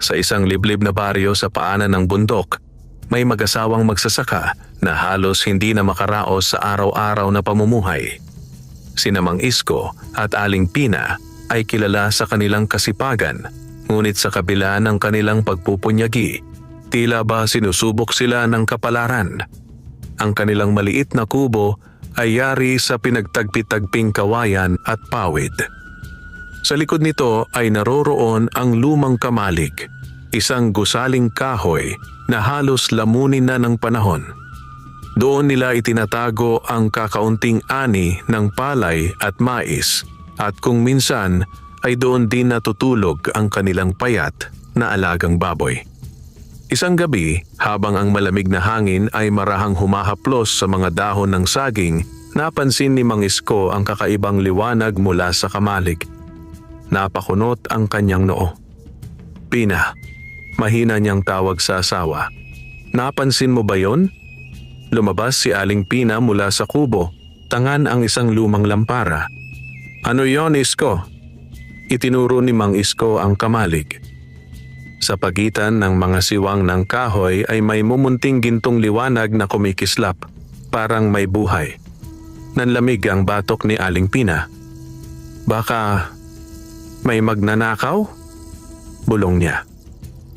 Sa isang liblib na baryo sa paanan ng bundok, may mag-asawang magsasaka na halos hindi na makaraos sa araw-araw na pamumuhay. Sina Mang Isko at Aling Pina ay kilala sa kanilang kasipagan, ngunit sa kabila ng kanilang pagpupunyagi, tila ba sinusubok sila ng kapalaran. Ang kanilang maliit na kubo ay yari sa pinagtagpi-tagping kawayan at pawid. Sa likod nito ay naroroon ang lumang kamalig, isang gusaling kahoy na halos lamunin na ng panahon. Doon nila itinatago ang kakaunting ani ng palay at mais, at kung minsan ay doon din natutulog ang kanilang payat na alagang baboy. Isang gabi, habang ang malamig na hangin ay marahang humahaplos sa mga dahon ng saging, napansin ni Mang Isko ang kakaibang liwanag mula sa kamalig. Napakunot ang kanyang noo. "Pina," mahina niyang tawag sa asawa. "Napansin mo ba yon?" Lumabas si Aling Pina mula sa kubo, tangan ang isang lumang lampara. "Ano yon, Isko?" Itinuro ni Mang Isko ang kamalig. Sa pagitan ng mga siwang ng kahoy ay may mumunting gintong liwanag na kumikislap, parang may buhay. Nanlamig ang batok ni Aling Pina. "Baka may magnanakaw?" bulong niya.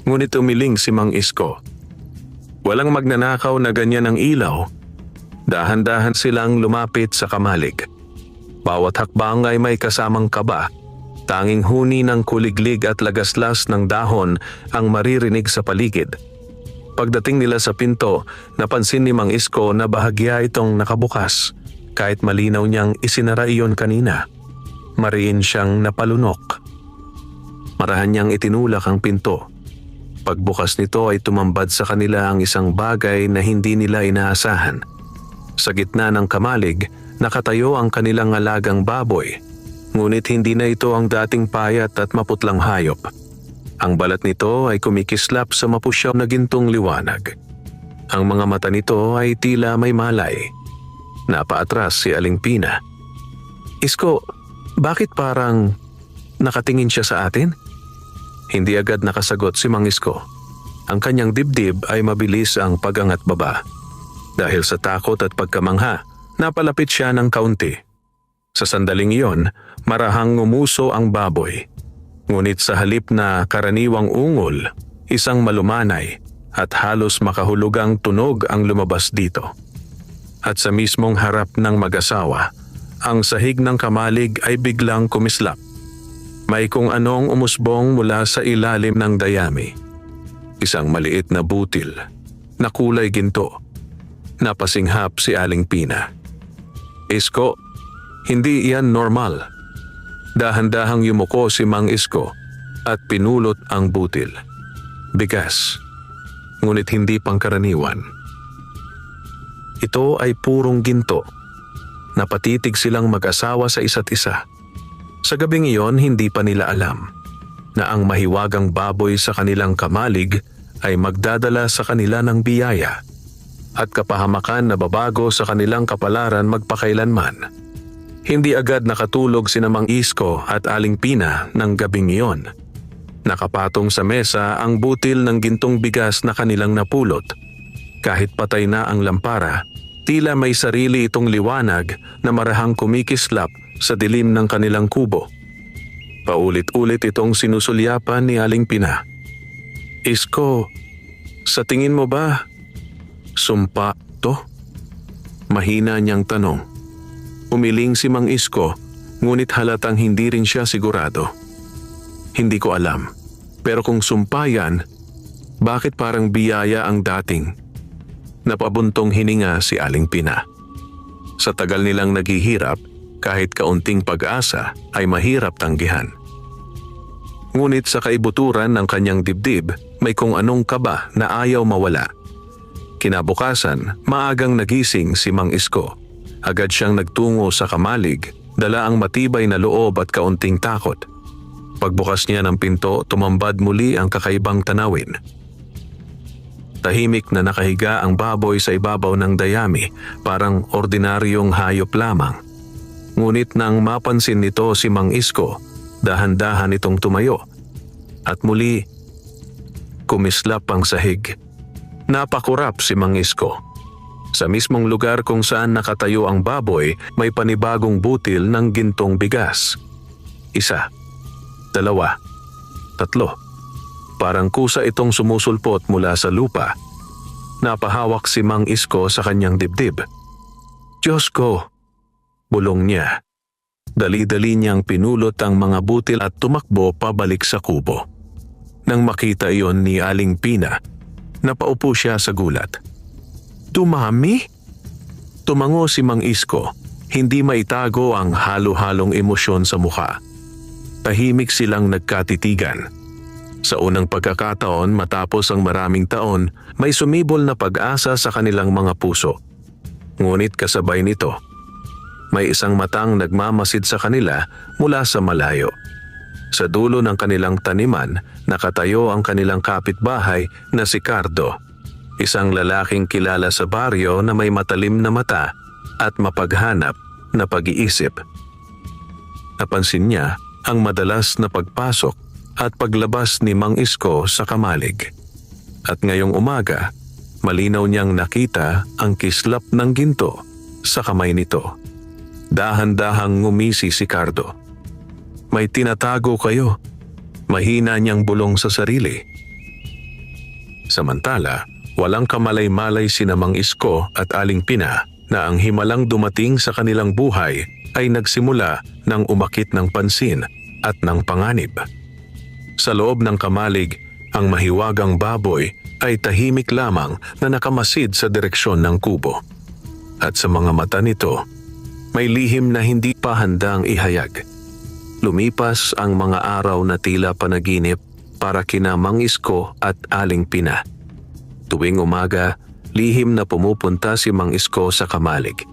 Ngunit umiling si Mang Isko. Walang magnanakaw na ganyan ang ilaw. Dahan-dahan silang lumapit sa kamalig. Bawat hakbang ay may kasamang kaba. Tanging huni ng kuliglig at lagaslas ng dahon ang maririnig sa paligid. Pagdating nila sa pinto, napansin ni Mang Isko na bahagya itong nakabukas. Kahit malinaw niyang isinara iyon kanina, mariin siyang napalunok. Marahan niyang itinulak ang pinto. Pagbukas nito ay tumambad sa kanila ang isang bagay na hindi nila inaasahan. Sa gitna ng kamalig, nakatayo ang kanilang alagang baboy. Ngunit hindi na ito ang dating payat at maputlang hayop. Ang balat nito ay kumikislap sa mapusyaw na gintong liwanag. Ang mga mata nito ay tila may malay. Napaatras si Aling Pina. "Isko, bakit parang nakatingin siya sa atin?" Hindi agad nakasagot si Mang Isko. Ang kanyang dibdib ay mabilis ang pagangat baba. Dahil sa takot at pagkamangha, napalapit siya ng kaunti. Sa sandaling iyon, marahang ngumuso ang baboy. Ngunit sa halip na karaniwang ungol, isang malumanay at halos makahulugang tunog ang lumabas dito. At sa mismong harap ng mag-asawa, ang sahig ng kamalig ay biglang kumislap. May kung anong umusbong mula sa ilalim ng dayami. Isang maliit na butil na kulay ginto. Napasinghap si Aling Pina. "Isko, hindi iyan normal." Dahan-dahang yumuko si Mang Isko at pinulot ang butil. Bigas, ngunit hindi pangkaraniwan. Ito ay purong ginto. Napatitig silang mag-asawa sa isa't isa. Sa gabing iyon, hindi pa nila alam na ang mahiwagang baboy sa kanilang kamalig ay magdadala sa kanila ng biyaya at kapahamakan na babago sa kanilang kapalaran magpakailanman. Hindi agad nakatulog sina Mang Isko at Aling Pina ng gabing iyon. Nakapatong sa mesa ang butil ng gintong bigas na kanilang napulot. Kahit patay na ang lampara, tila may sarili itong liwanag na marahang kumikislap sa dilim ng kanilang kubo. Paulit-ulit itong sinusulyapan ni Aling Pina. "Isko, sa tingin mo ba sumpa to?" Mahina niyang tanong. Umiling si Mang Isko, ngunit halatang hindi rin siya sigurado. "Hindi ko alam, pero kung sumpa yan, bakit parang biyaya ang dating?" Napabuntong hininga si Aling Pina. Sa tagal nilang naghihirap, kahit kaunting pag-asa ay mahirap tanggihan. Ngunit sa kaibuturan ng kanyang dibdib, may kung anong kaba na ayaw mawala. Kinabukasan, maagang nagising si Mang Isko. Agad siyang nagtungo sa kamalig, dala ang matibay na loob at kaunting takot. Pagbukas niya ng pinto, tumambad muli ang kakaibang tanawin. Tahimik na nakahiga ang baboy sa ibabaw ng dayami, parang ordinaryong hayop lamang. Ngunit nang mapansin nito si Mang Isko, dahan-dahan itong tumayo. At muli, kumislap ang sahig. Napakurap si Mang Isko. Sa mismong lugar kung saan nakatayo ang baboy, may panibagong butil ng gintong bigas. 1, 2, 3. Parang kusa itong sumusulpot mula sa lupa. Napahawak si Mang Isko sa kanyang dibdib. Diyos ko! Bulong niya. Dali-dali niyang pinulot ang mga butil at tumakbo pabalik sa kubo. Nang makita iyon ni Aling Pina, napaupo siya sa gulat. Dumami? Tumango si Mang Isko, hindi maitago ang halo-halong emosyon sa mukha. Tahimik silang nagkatitigan. Sa unang pagkakataon matapos ang maraming taon, may sumibol na pag-asa sa kanilang mga puso. Ngunit kasabay nito, may isang matang nagmamasid sa kanila mula sa malayo. Sa dulo ng kanilang taniman, nakatayo ang kanilang kapitbahay na si Cardo, isang lalaking kilala sa baryo na may matalim na mata at mapaghanap na pag-iisip. Napansin niya ang madalas na pagpasok at paglabas ni Mang Isko sa kamalig. At ngayong umaga, malinaw niyang nakita ang kislap ng ginto sa kamay nito. Dahan-dahang ngumisi si Cardo. May tinatago kayo. Mahina niyang bulong sa sarili. Samantala, walang kamalay-malay sina Mang Isko at Aling Pina na ang himalang dumating sa kanilang buhay ay nagsimula ng umakit ng pansin at ng panganib. Sa loob ng kamalig, ang mahiwagang baboy ay tahimik lamang na nakamasid sa direksyon ng kubo. At sa mga mata nito, may lihim na hindi pa handang ihayag. Lumipas ang mga araw na tila panaginip para kina Mang Isko at Aling Pina. Tuwing umaga, lihim na pumupunta si Mang Isko sa kamalig.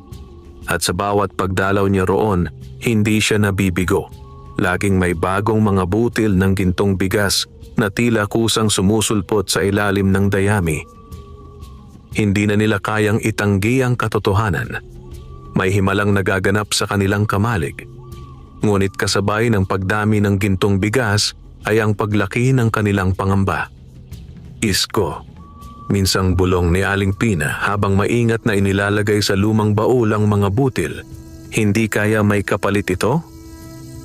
At sa bawat pagdalaw niya roon, hindi siya nabibigo. Laging may bagong mga butil ng gintong bigas na tila kusang sumusulpot sa ilalim ng dayami. Hindi na nila kayang itanggi ang katotohanan. May himalang nagaganap sa kanilang kamalig. Ngunit kasabay ng pagdami ng gintong bigas ay ang paglaki ng kanilang pangamba. Isko, minsang bulong ni Aling Pina habang maingat na inilalagay sa lumang baul ang mga butil. Hindi kaya may kapalit ito?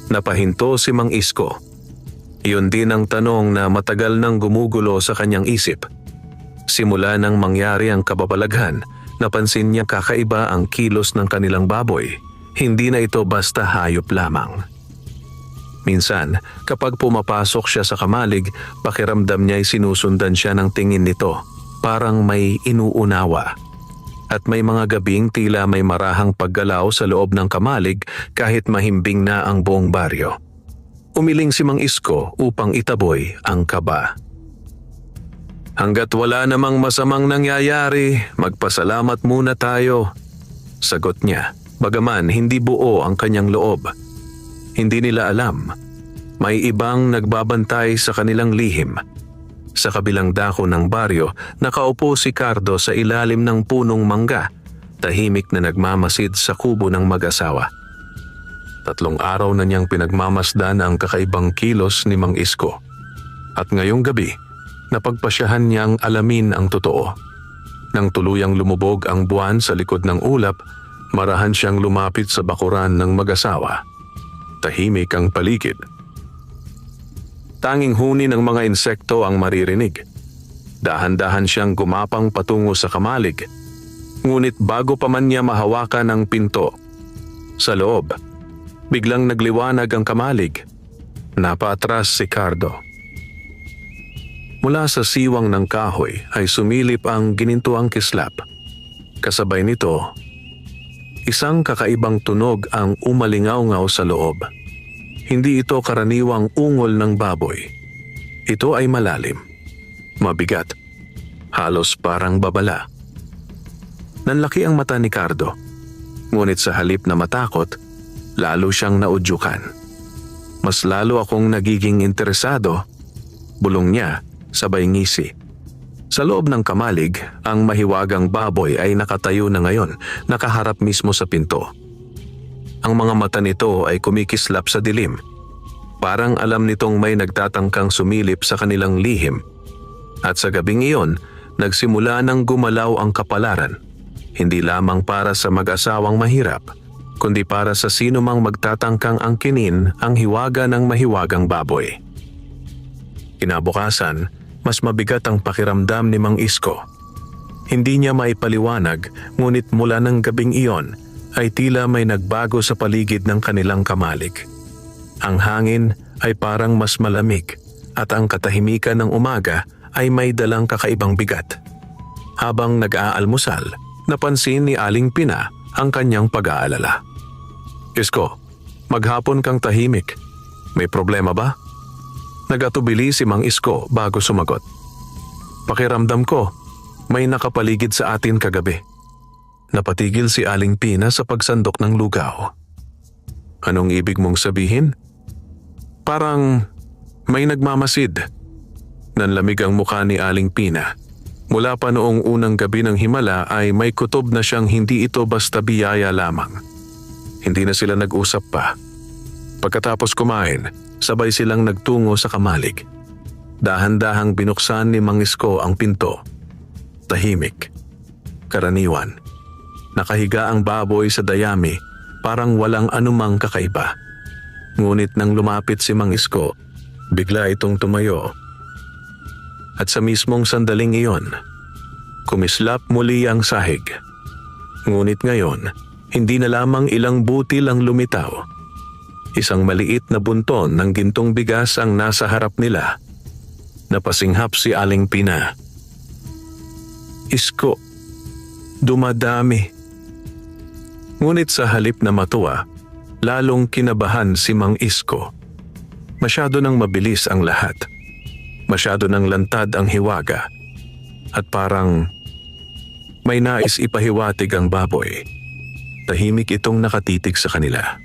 Napahinto si Mang Isko. Iyon din ang tanong na matagal nang gumugulo sa kanyang isip. Simula nang mangyari ang kababalaghan, napansin niya kakaiba ang kilos ng kanilang baboy. Hindi na ito basta hayop lamang. Minsan, kapag pumapasok siya sa kamalig, pakiramdam niya ay sinusundan siya ng tingin nito, parang may inuunawa. At may mga gabing tila may marahang paggalaw sa loob ng kamalig kahit mahimbing na ang buong baryo. Umiling si Mang Isko upang itaboy ang kaba. Hanggat wala namang masamang nangyayari, magpasalamat muna tayo, sagot niya, bagaman hindi buo ang kanyang loob. Hindi nila alam, may ibang nagbabantay sa kanilang lihim. Sa kabilang dako ng baryo, nakaupo si Cardo sa ilalim ng punong mangga, tahimik na nagmamasid sa kubo ng mag-asawa. 3 araw na niyang pinagmamasdan ang kakaibang kilos ni Mang Isko. At ngayong gabi, napagpasyahan niyang alamin ang totoo. Nang tuluyang lumubog ang buwan sa likod ng ulap, marahan siyang lumapit sa bakuran ng mag-asawa. Tahimik ang paligid. Tanging huni ng mga insekto ang maririnig. Dahan-dahan siyang gumapang patungo sa kamalig. Ngunit bago pa man niya mahawakan ang pinto, sa loob, biglang nagliwanag ang kamalig. Napaatras si Cardo. Mula sa siwang ng kahoy ay sumilip ang ginintuang kislap. Kasabay nito, isang kakaibang tunog ang umalingaw-ngaw sa loob. Hindi ito karaniwang ungol ng baboy. Ito ay malalim, mabigat, halos parang babala. Nanlaki ang mata ni Cardo, ngunit sa halip na matakot, lalo siyang naudyukan. Mas lalo akong nagiging interesado, bulong niya sabay ngisi. Sa loob ng kamalig, ang mahiwagang baboy ay nakatayo na ngayon, nakaharap mismo sa pinto. Ang mga mata nito ay kumikislap sa dilim. Parang alam nitong may nagtatangkang sumilip sa kanilang lihim. At sa gabing iyon, nagsimula ng gumalaw ang kapalaran. Hindi lamang para sa mag-asawang mahirap, kundi para sa sino mang magtatangkang angkinin ang hiwaga ng mahiwagang baboy. Kinabukasan, mas mabigat ang pakiramdam ni Mang Isko. Hindi niya maipaliwanag, ngunit mula ng gabing iyon ay tila may nagbago sa paligid ng kanilang kamalig. Ang hangin ay parang mas malamig at ang katahimikan ng umaga ay may dalang kakaibang bigat. Habang nag-aalmusal, napansin ni Aling Pina ang kanyang pag-aalala. "Isko, maghapon kang tahimik. May problema ba?" Nagatubili si Mang Isko bago sumagot. "Pakiramdam ko, may nakapaligid sa atin kagabi." Napatigil si Aling Pina sa pagsandok ng lugaw. "Anong ibig mong sabihin?" "Parang may nagmamasid." Nanlamig ang mukha ni Aling Pina. Mula pa noong unang gabi ng himala ay may kutob na siyang hindi ito basta biyaya lamang. Hindi na sila nag-usap pa. Pagkatapos kumain, sabay silang nagtungo sa kamalig. Dahan-dahang binuksan ni Mang Isko ang pinto. Tahimik. Karaniwan. Nakahiga ang baboy sa dayami, parang walang anumang kakaiba. Ngunit nang lumapit si Mang Isko, bigla itong tumayo. At sa mismong sandaling iyon, kumislap muli ang sahig. Ngunit ngayon, hindi na lamang ilang butil ang lumitaw. Isang maliit na bunton ng gintong bigas ang nasa harap nila. Napasinghap si Aling Pina. "Isko, dumadami." Ngunit sa halip na matuwa, lalong kinabahan si Mang Isko. Masyado nang mabilis ang lahat. Masyado nang lantad ang hiwaga. At parang may nais ipahiwatig ang baboy. Tahimik itong nakatitig sa kanila.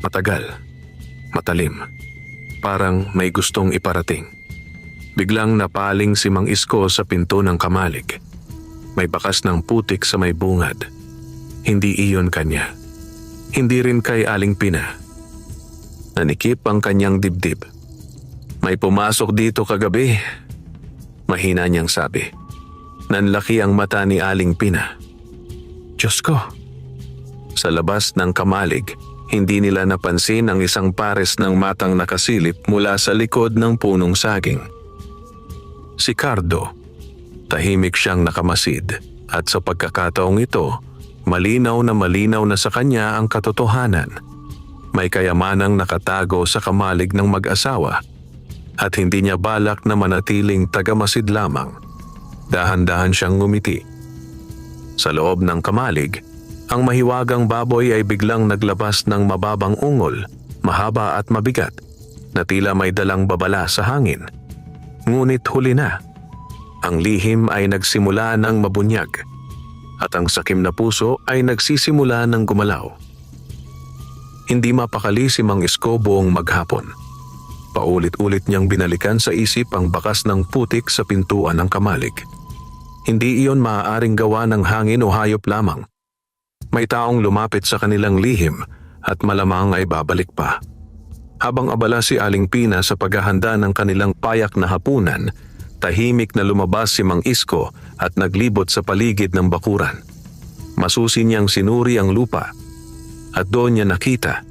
Matagal. Matalim. Parang may gustong iparating. Biglang napaling si Mang Isko sa pinto ng kamalig. May bakas ng putik sa may bungad. Hindi iyon kanya. Hindi rin kay Aling Pina. Nanikip ang kanyang dibdib. "May pumasok dito kagabi," mahina niyang sabi. Nanlaki ang mata ni Aling Pina. "Diyos ko!" Sa labas ng kamalig, hindi nila napansin ang isang pares ng matang nakasilip mula sa likod ng punong saging. Si Cardo. Tahimik siyang nakamasid at sa pagkakataong ito, malinaw na sa kanya ang katotohanan. May kayamanang nakatago sa kamalig ng mag-asawa at hindi niya balak na manatiling tagamasid lamang. Dahan-dahan siyang ngumiti. Sa loob ng kamalig, ang mahiwagang baboy ay biglang naglabas ng mababang ungol, mahaba at mabigat, na tila may dalang babala sa hangin. Ngunit huli na. Ang lihim ay nagsimula ng mabunyag at ang sakim na puso ay nagsisimula ng gumalaw. Hindi mapakali si Mang Isko buong maghapon. Paulit-ulit niyang binalikan sa isip ang bakas ng putik sa pintuan ng kamalig. Hindi iyon maaaring gawa ng hangin o hayop lamang. May taong lumapit sa kanilang lihim at malamang ay babalik pa. Habang abala si Aling Pina sa paghahanda ng kanilang payak na hapunan, tahimik na lumabas si Mang Isko at naglibot sa paligid ng bakuran. Masusi niyang sinuri ang lupa at doon niya nakita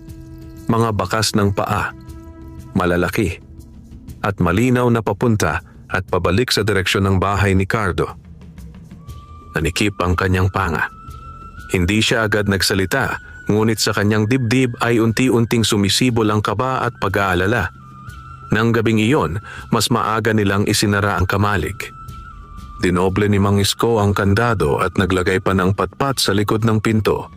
mga bakas ng paa, malalaki at malinaw na papunta at pabalik sa direksyon ng bahay ni Cardo. Nanikip ang kanyang panga. Hindi siya agad nagsalita, ngunit sa kanyang dibdib ay unti-unting sumisibol ang kaba at pag-aalala. Nang gabing iyon, mas maaga nilang isinara ang kamalig. Dinoble ni Mang Isko ang kandado at naglagay pa ng patpat sa likod ng pinto.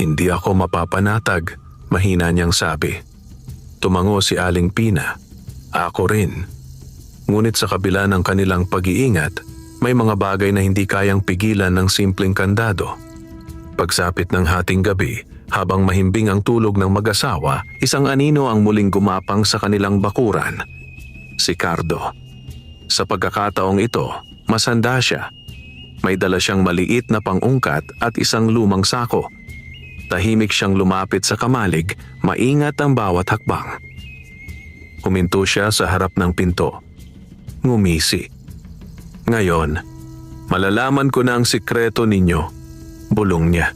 "Hindi ako mapapanatag," mahina niyang sabi. Tumango si Aling Pina. "Ako rin." Ngunit sa kabila ng kanilang pag-iingat, may mga bagay na hindi kayang pigilan ng simpleng kandado. Pagsapit ng hating gabi, habang mahimbing ang tulog ng mag-asawa, isang anino ang muling gumapang sa kanilang bakuran. Si Cardo. Sa pagkakataong ito, masanda siya. May dala siyang maliit na pangungkat at isang lumang sako. Tahimik siyang lumapit sa kamalig, maingat ang bawat hakbang. Huminto siya sa harap ng pinto. ngumisi. Ngayon, malalaman ko na ang sikreto ninyo, bulong niya.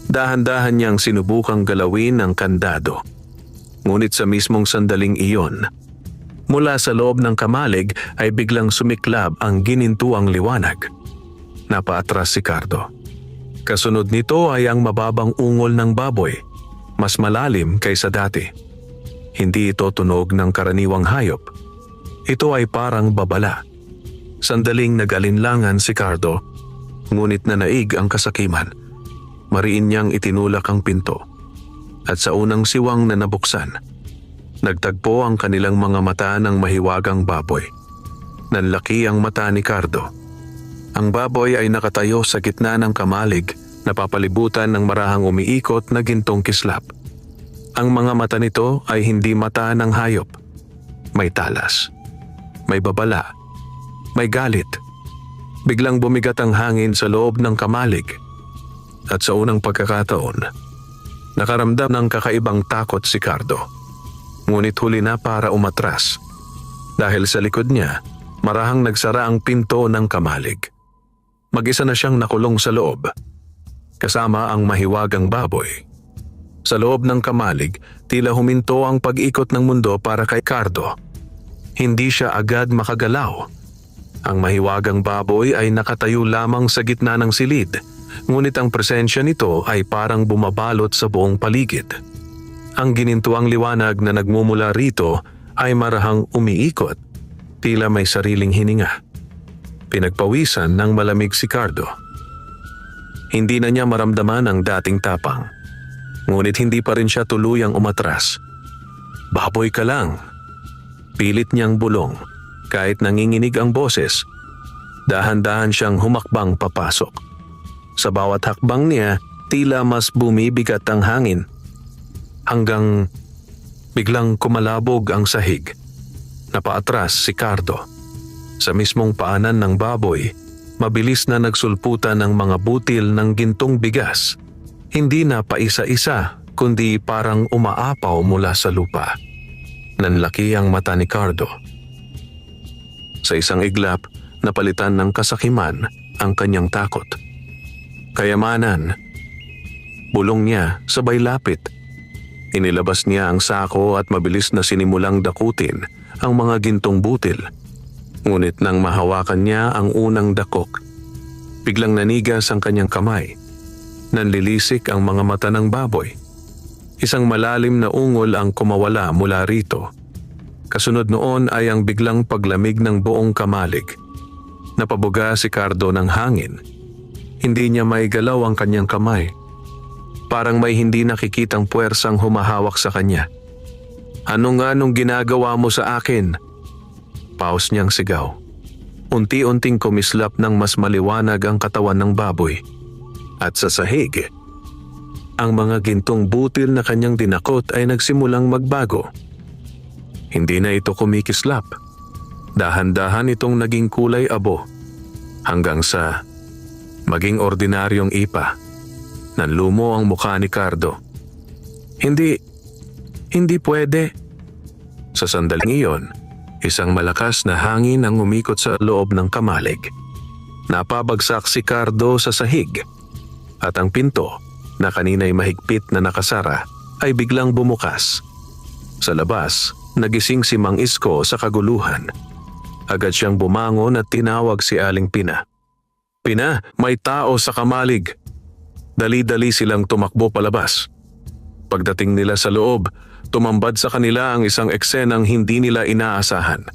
Dahan-dahan niyang sinubukang galawin ang kandado. Ngunit sa mismong sandaling iyon, mula sa loob ng kamalig ay biglang sumiklab ang ginintuang liwanag. Napaatras si Cardo. Kasunod nito ay ang mababang ungol ng baboy, mas malalim kaysa dati. Hindi ito tunog ng karaniwang hayop. Ito ay parang babala. Sandaling nag-alinlangan si Cardo, ngunit nanaig ang kasakiman. Mariin niyang itinulak ang pinto. At sa unang siwang na nabuksan, nagtagpo ang kanilang mga mata ng mahiwagang baboy. Nanlaki ang mata ni Cardo. Ang baboy ay nakatayo sa gitna ng kamalig, napapalibutan ng marahang umiikot na gintong kislap. Ang mga mata nito ay hindi mata ng hayop. May talas, may babala, may galit. Biglang bumigat ang hangin sa loob ng kamalig. At sa unang pagkakataon, nakaramdam ng kakaibang takot si Cardo. Ngunit huli na para umatras. Dahil sa likod niya, marahang nagsara ang pinto ng kamalig. Mag-isa na siyang nakulong sa loob, kasama ang mahiwagang baboy. Sa loob ng kamalig, tila huminto ang pag-ikot ng mundo para kay Cardo. Hindi siya agad makagalaw. Ang mahiwagang baboy ay nakatayo lamang sa gitna ng silid, ngunit ang presensya nito ay parang bumabalot sa buong paligid. Ang ginintuang liwanag na nagmumula rito ay marahang umiikot, tila may sariling hininga. Pinagpawisan ng malamig si Cardo. Hindi na niya maramdaman ang dating tapang. Ngunit hindi pa rin siya tuluyang umatras. Baboy ka lang. Pilit niyang bulong kahit nanginginig ang boses. Dahan-dahan siyang humakbang papasok. Sa bawat hakbang niya, tila mas bumibigat ang hangin. Hanggang biglang kumalabog ang sahig. Napaatras si Cardo. Sa mismong paanan ng baboy, mabilis na nagsulputan ng mga butil ng gintong bigas. Hindi na paisa-isa, kundi parang umaapaw mula sa lupa. Nanlaki ang mata ni Cardo. Sa isang iglap, napalitan ng kasakiman ang kanyang takot. Kayamanan. Bulong niya sabay lapit. Inilabas niya ang sako at mabilis na sinimulang dakutin ang mga gintong butil. Ngunit nang mahawakan niya ang unang dakok, biglang nanigas ang kanyang kamay. Nanlilisik ang mga mata ng baboy. Isang malalim na ungol ang kumawala mula rito. Kasunod noon ay ang biglang paglamig ng buong kamalig. Napabuga si Cardo ng hangin. Hindi niya maigalaw ang kanyang kamay. Parang may hindi nakikitang puwersang humahawak sa kanya. Ano nga nung ginagawa mo sa akin? Paus niyang sigaw. Unti-unting kumislap ng mas maliwanag ang katawan ng baboy. At sa sahig, ang mga gintong butil na kanyang dinakot ay nagsimulang magbago. Hindi na ito kumikislap. Dahan-dahan itong naging kulay abo. Hanggang sa maging ordinaryong ipa. Nanlumo ang mukha ni Cardo. Hindi pwede. Sa sandaling iyon, isang malakas na hangin ang umikot sa loob ng kamalig. Napabagsak si Cardo sa sahig at ang pinto na kanina'y mahigpit na nakasara ay biglang bumukas. Sa labas, nagising si Mang Isko sa kaguluhan. Agad siyang bumangon at tinawag si Aling Pina. "Pina, may tao sa kamalig." Dali-dali silang tumakbo palabas. Pagdating nila sa loob, tumambad sa kanila ang isang eksenang hindi nila inaasahan.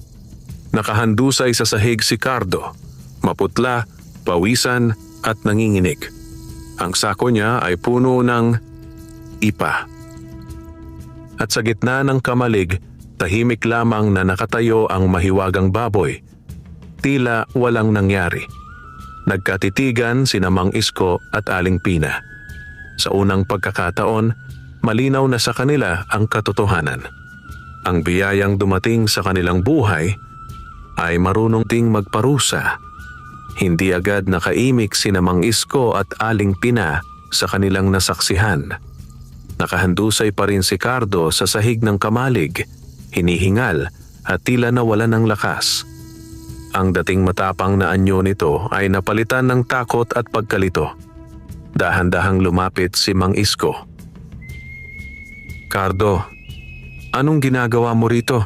Nakahandusay sa sahig si Cardo, maputla, pawisan at nanginginig. Ang sako niya ay puno ng ipa. At sa gitna ng kamalig, tahimik lamang na nakatayo ang mahiwagang baboy. Tila walang nangyari. Nagkatitigan sina Mang Isko at Aling Pina. Sa unang pagkakataon, malinaw na sa kanila ang katotohanan. Ang biyayang dumating sa kanilang buhay ay marunong ding magparusa. Hindi agad nakaimik sina Mang Isko at Aling Pina sa kanilang nasaksihan. Nakahandusay pa rin si Cardo sa sahig ng kamalig, hinihingal at tila nawala ng lakas. Ang dating matapang na anyo nito ay napalitan ng takot at pagkalito. Dahan-dahang lumapit si Mang Isko. "Cardo, anong ginagawa mo rito?"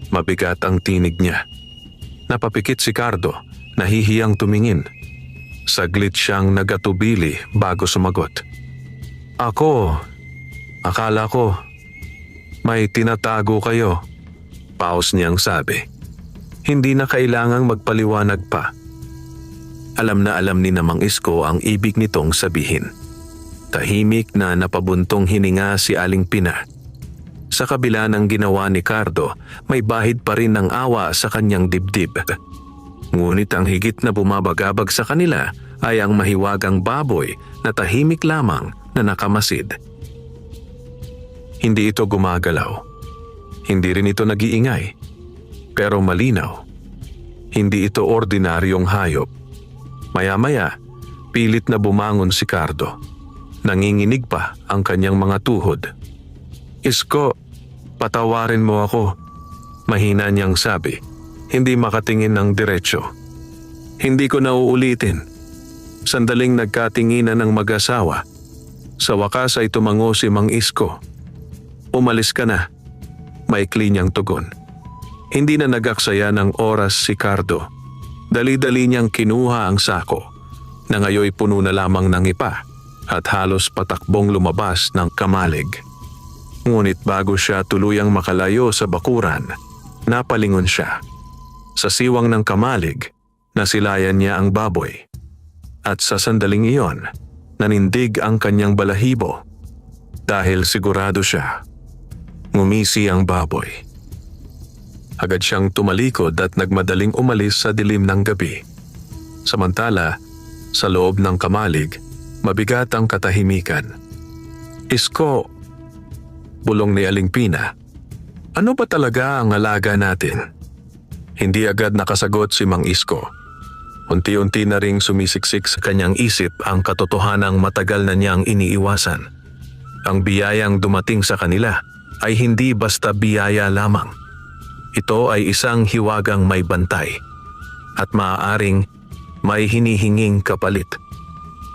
Mabigat ang tinig niya. Napapikit si Cardo, nahihiyang tumingin. Saglit siyang nagatubili bago sumagot. Akala ko, may tinatago kayo." Paus niyang sabi. Hindi na kailangang magpaliwanag pa. Alam na alam ni Mang Isko ang ibig nitong sabihin. Tahimik na napabuntong hininga si Aling Pina. Sa kabila ng ginawa ni Cardo, may bahid pa rin ng awa sa kanyang dibdib. Ngunit ang higit na bumabagabag sa kanila ay ang mahiwagang baboy na tahimik lamang na nakamasid. Hindi ito gumagalaw. Hindi rin ito nag-iingay. Pero malinaw. Hindi ito ordinaryong hayop. Maya-maya, pilit na bumangon si Cardo. Nanginginig pa ang kanyang mga tuhod. "Isko, patawarin mo ako," mahina niyang sabi, hindi makatingin ng diretsyo. "Hindi ko na uulitin." Sandaling nagkatinginan ng mag-asawa. Sa wakas ay tumango si Mang Isko. "Umalis ka na," maikli niyang tugon. Hindi na nagaksaya ng oras si Cardo. Dali-dali niyang kinuha ang sako na ngayoy puno na lamang ng ipa at halos patakbong lumabas ng kamalig. Ngunit bago siya tuluyang makalayo sa bakuran, napalingon siya. Sa siwang ng kamalig, nasilayan niya ang baboy. At sa sandaling iyon, nanindig ang kanyang balahibo dahil sigurado siya. Ngumisi ang baboy. Agad siyang tumalikod at nagmadaling umalis sa dilim ng gabi. Samantala, sa loob ng kamalig, mabigat ang katahimikan. "Isko," bulong ni Aling Pina, "ano ba talaga ang alaga natin?" Hindi agad nakasagot si Mang Isko. Unti-unti na ring sumisiksik sa kanyang isip ang katotohanang matagal na niyang iniiwasan. Ang biyayang dumating sa kanila ay hindi basta biyaya lamang. Ito ay isang hiwagang may bantay at maaaring may hinihinging kapalit.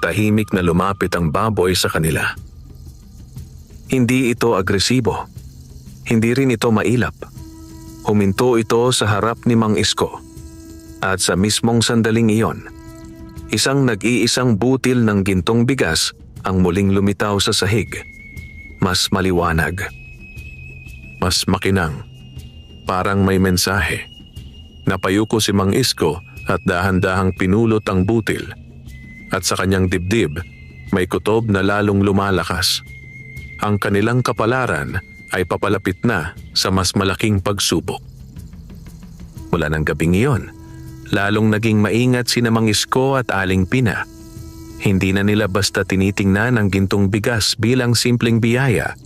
Tahimik na lumapit ang baboy sa kanila. Hindi ito agresibo. Hindi rin ito mailap. Huminto ito sa harap ni Mang Isko. At sa mismong sandaling iyon, isang nag-iisang butil ng gintong bigas ang muling lumitaw sa sahig. Mas maliwanag. Mas makinang. Parang may mensahe. Napayuko si Mang Isko at dahan-dahang pinulot ang butil. At sa kanyang dibdib, may kutob na lalong lumalakas. Ang kanilang kapalaran ay papalapit na sa mas malaking pagsubok. Mula ng gabing iyon, lalong naging maingat sina Mang Isko at Aling Pina. Hindi na nila basta tinitingnan ang gintong bigas bilang simpleng biyaya.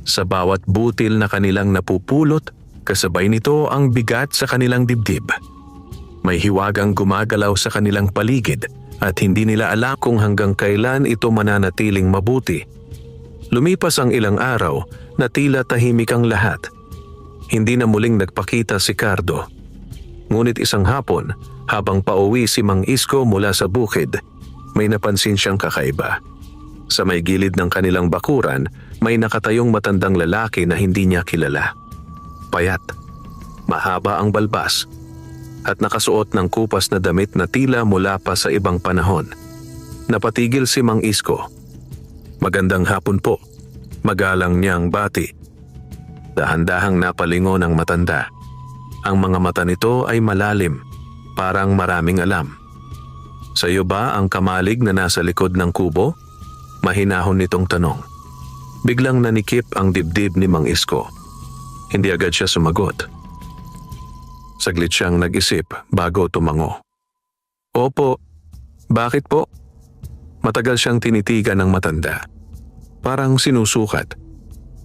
Sa bawat butil na kanilang napupulot, kasabay nito ang bigat sa kanilang dibdib. May hiwagang gumagalaw sa kanilang paligid at hindi nila alam kung hanggang kailan ito mananatiling mabuti. Lumipas ang ilang araw na tila tahimik ang lahat. Hindi na muling nagpakita si Cardo. Ngunit isang hapon, habang pauwi si Mang Isko mula sa bukid, may napansin siyang kakaiba. Sa may gilid ng kanilang bakuran, may nakatayong matandang lalaki na hindi niya kilala. Payat, mahaba ang balbas, at nakasuot ng kupas na damit na tila mula pa sa ibang panahon. Napatigil si Mang Isko. "Magandang hapon po," magalang niyang bati. Dahan-dahang napalingon ang matanda. Ang mga mata nito ay malalim, parang maraming alam. "Sa iyo ba ang kamalig na nasa likod ng kubo?" Mahinahon nitong tanong. Biglang nanikip ang dibdib ni Mang Isko. Hindi agad siya sumagot. Saglit siyang nag-isip bago tumango. "Opo, bakit po?" Matagal siyang tinitigan ng matanda. Parang sinusukat.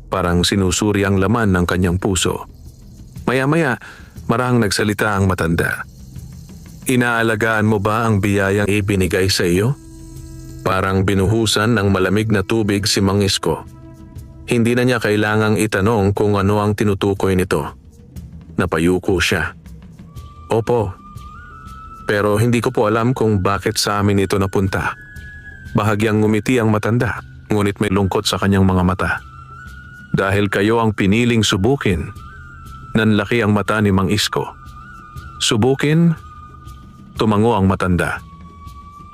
Parang sinusuri ang laman ng kanyang puso. Maya-maya, marahang nagsalita ang matanda. "Inaalagaan mo ba ang biyayang ibinigay sa iyo?" Parang binuhusan ng malamig na tubig si Mang Isko. Hindi na niya kailangang itanong kung ano ang tinutukoy nito. Napayuko siya. "Opo, Pero hindi ko po alam kung bakit sa amin ito napunta. Bahagyang ngumiti ang matanda, ngunit may lungkot sa kanyang mga mata. Dahil kayo ang piniling subukin, nanlaki ang mata ni Mang Isko. Subukin? Tumango ang matanda.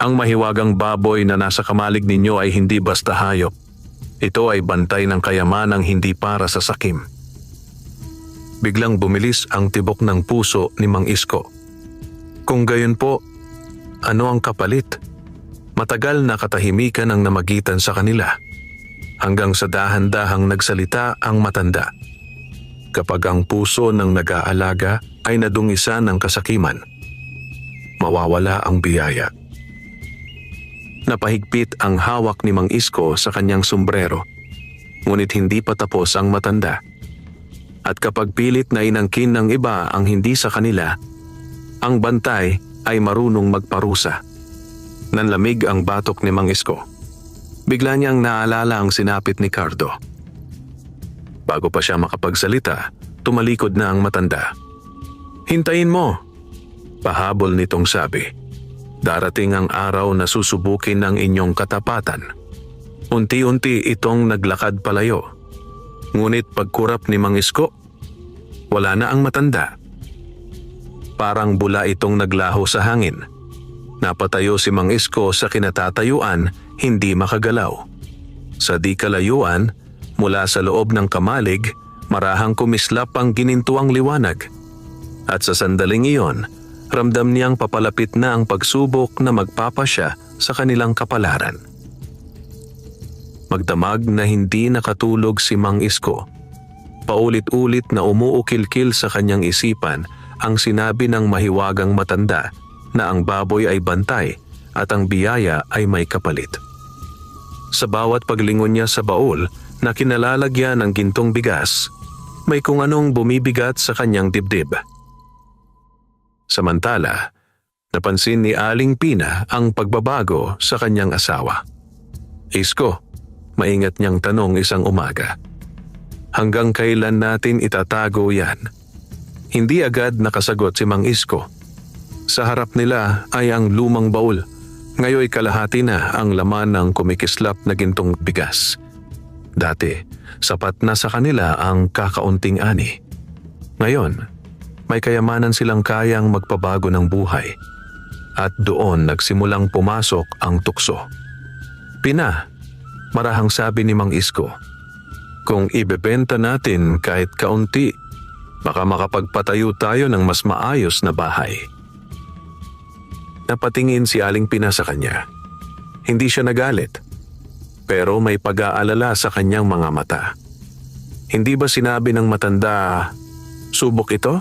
Ang mahiwagang baboy na nasa kamalig ninyo ay hindi basta hayop. Ito ay bantay ng kayamanang hindi para sa sakim. Biglang bumilis ang tibok ng puso ni Mang Isko. Kung gayon po, ano ang kapalit? Matagal na katahimikan ang namagitan sa kanila. Hanggang sa dahan-dahang nagsalita ang matanda. Kapag ang puso ng nag-aalaga ay nadungisan ng kasakiman, mawawala ang biyaya. Napahigpit ang hawak ni Mang Isko sa kanyang sombrero, ngunit hindi pa tapos ang matanda. At kapag pilit na inangkin ng iba ang hindi sa kanila, ang bantay ay marunong magparusa. Nanlamig ang batok ni Mang Isko. Bigla niyang naalala ang sinapit ni Cardo. Bago pa siya makapagsalita, tumalikod na ang matanda. Hintayin mo! Pahabol nitong sabi. Darating ang araw na susubukin ng inyong katapatan. Unti-unti itong naglakad palayo. Ngunit pagkurap ni Mang Isko, wala na ang matanda. Parang bula itong naglaho sa hangin. Napatayo si Mang Isko sa kinatatayuan, hindi makagalaw. Sa di kalayuan, mula sa loob ng kamalig, marahang kumislap ang ginintuang liwanag. At sa sandaling iyon, ramdam niyang papalapit na ang pagsubok na magpapasya sa kanilang kapalaran. Magdamag na hindi nakatulog si Mang Isko. Paulit-ulit na umuukil-kil sa kanyang isipan ang sinabi ng mahiwagang matanda na ang baboy ay bantay at ang biyaya ay may kapalit. Sa bawat paglingon niya sa baul na kinalalagyan ng gintong bigas, may kung anong bumibigat sa kanyang dibdib. Samantala, napansin ni Aling Pina ang pagbabago sa kanyang asawa. Isko, maingat niyang tanong isang umaga. Hanggang kailan natin itatago yan? Hindi agad nakasagot si Mang Isko. Sa harap nila ay ang lumang baul. Ngayoy kalahati na ang laman ng kumikislap na gintong bigas. Dati, sapat na sa kanila ang kakaunting ani. Ngayon, may kayamanan silang kayang magpabago ng buhay. At doon nagsimulang pumasok ang tukso. Pina, marahang sabi ni Mang Isko, kung ibebenta natin kahit kaunti, baka makapagpatayo tayo ng mas maayos na bahay. Napatingin si Aling Pina sa kanya. Hindi siya nagalit, pero may pag-aalala sa kanyang mga mata. Hindi ba sinabi ng matanda, subok ito?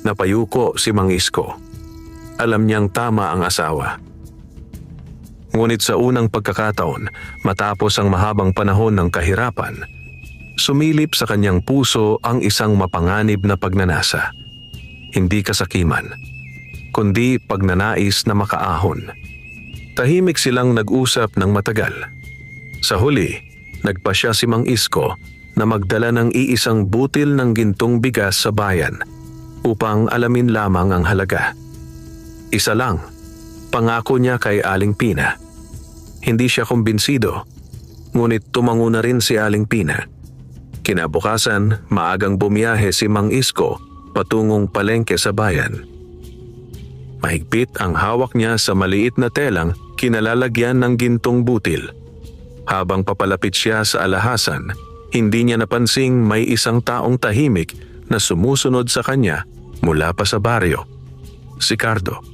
Napayuko si Mang Isko. Alam niyang tama ang asawa. Ngunit sa unang pagkakataon, matapos ang mahabang panahon ng kahirapan, sumilip sa kanyang puso ang isang mapanganib na pagnanasa. Hindi kasakiman, kundi pagnanais na makaahon. Tahimik silang nag-usap ng matagal. Sa huli, nagpasya si Mang Isko na magdala ng iisang butil ng gintong bigas sa bayan upang alamin lamang ang halaga. Isa lang, pangako niya kay Aling Pina. Hindi siya kumbinsido, ngunit tumango na rin si Aling Pina. Kinabukasan, maagang bumiyahe si Mang Isko patungong palengke sa bayan. Mahigpit ang hawak niya sa maliit na telang kinalalagyan ng gintong butil. Habang papalapit siya sa alhasan, hindi niya napansing may isang taong tahimik na sumusunod sa kanya mula pa sa baryo. Si Cardo.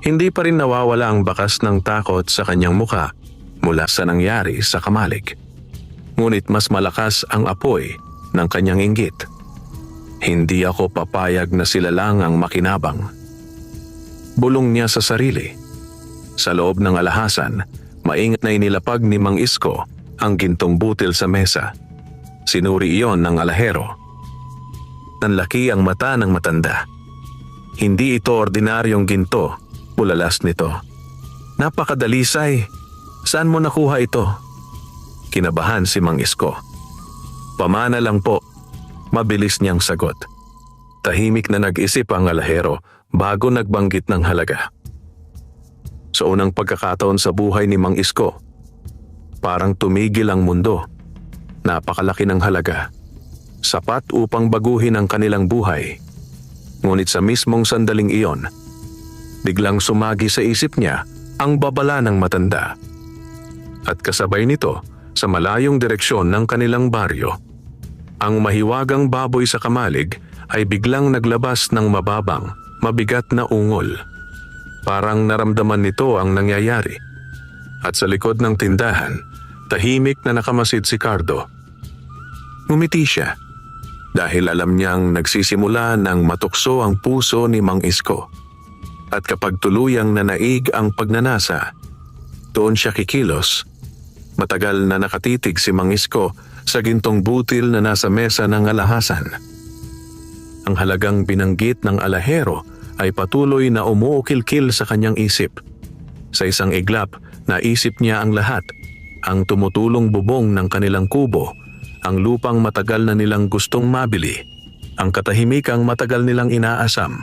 Hindi pa rin nawawala ang bakas ng takot sa kanyang muka mula sa nangyari sa kamalig. Ngunit mas malakas ang apoy ng kanyang inggit. Hindi ako papayag na sila lang ang makinabang. Bulong niya sa sarili. Sa loob ng alhasan, maingat na inilapag ni Mang Isko ang gintong butil sa mesa. Sinuri iyon ng alahero. Nanlaki ang mata ng matanda. Hindi ito ordinaryong ginto, bulalas nito. Napakadalisay. Saan mo nakuha ito? Kinabahan si Mang Isko. Pamana lang po. Mabilis niyang sagot. Tahimik na nag-isip ang alahero bago nagbanggit ng halaga. Sa unang pagkakataon sa buhay ni Mang Isko, parang tumigil ang mundo. Napakalaki ng halaga, sapat upang baguhin ang kanilang buhay. Ngunit sa mismong sandaling iyon, biglang sumagi sa isip niya ang babala ng matanda. At kasabay nito, sa malayong direksyon ng kanilang baryo, ang mahiwagang baboy sa kamalig ay biglang naglabas ng mababang, mabigat na ungol. Parang naramdaman nito ang nangyayari. At sa likod ng tindahan, tahimik na nakamasid si Cardo. Ngumiti siya dahil alam niyang nagsisimula ng matukso ang puso ni Mang Isko. At kapag tuluyang nanaig ang pagnanasa, doon siya kikilos. Matagal na nakatitig si Mang Isko sa gintong butil na nasa mesa ng alhasan. Ang halagang binanggit ng alahero ay patuloy na umuukil-kil sa kanyang isip. Sa isang iglap, naisip niya ang lahat, ang tumutulong bubong ng kanilang kubo, ang lupang matagal na nilang gustong mabili, ang katahimikang matagal nilang inaasam.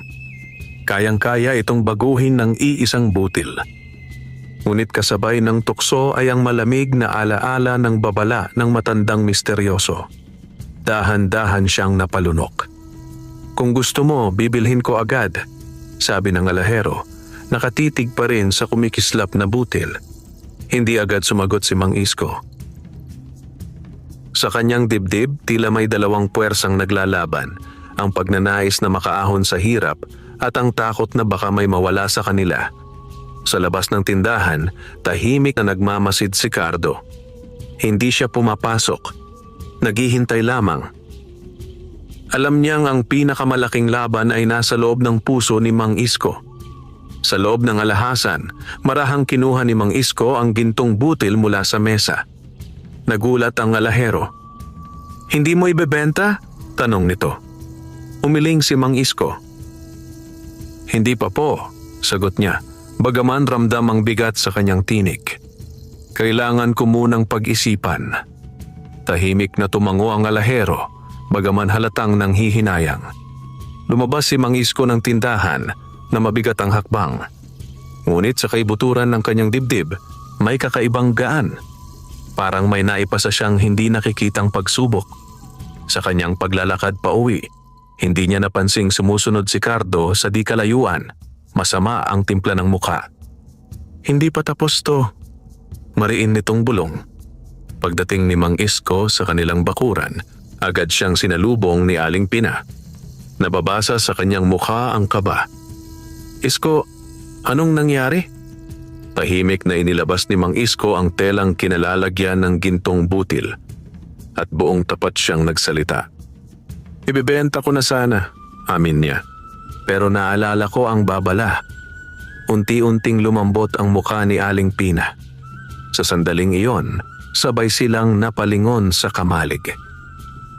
Kayang-kaya itong baguhin ng iisang butil. Ngunit kasabay ng tukso ay ang malamig na alaala ng babala ng matandang misteryoso. Dahan-dahan siyang napalunok. "Kung gusto mo, bibilhin ko agad," sabi ng alahero, nakatitig pa rin sa kumikislap na butil. Hindi agad sumagot si Mang Isko. Sa kanyang dibdib, tila may dalawang puwersang naglalaban, ang pagnanais na makaahon sa hirap at ang takot na baka may mawala sa kanila. Sa labas ng tindahan, tahimik na nagmamasid si Cardo. Hindi siya pumapasok. Naghihintay lamang. Alam niyang ang pinakamalaking laban ay nasa loob ng puso ni Mang Isko. Sa loob ng alhasan, marahang kinuha ni Mang Isko ang gintong butil mula sa mesa. Nagulat ang alahero. "Hindi mo ibebenta?" tanong nito. Umiling si Mang Isko. "Hindi pa po," sagot niya, bagaman ramdam ang bigat sa kanyang tinig. "Kailangan ko munang pag-isipan." Tahimik na tumango ang alahero, bagaman halatang nanghihinayang. Lumabas si Mang Isko ng tindahan na mabigat ang hakbang. Ngunit sa kaibuturan ng kanyang dibdib, may kakaibang gaan. Parang may naipasa siyang hindi nakikitang pagsubok. Sa kanyang paglalakad pa uwi, hindi niya napansing sumusunod si Cardo sa di kalayuan. Masama ang timpla ng muka. "Hindi pa tapos to," mariin nitong bulong. Pagdating ni Mang Isko sa kanilang bakuran, agad siyang sinalubong ni Aling Pina. Nababasa sa kanyang mukha ang kaba. "Isko, anong nangyari?" Tahimik na inilabas ni Mang Isko ang telang kinalalagyan ng gintong butil at buong tapat siyang nagsalita. "Ibebenta ko na sana," amin niya. "Pero naalala ko ang babala." Unti-unting lumambot ang mukha ni Aling Pina. Sa sandaling iyon, sabay silang napalingon sa kamalig.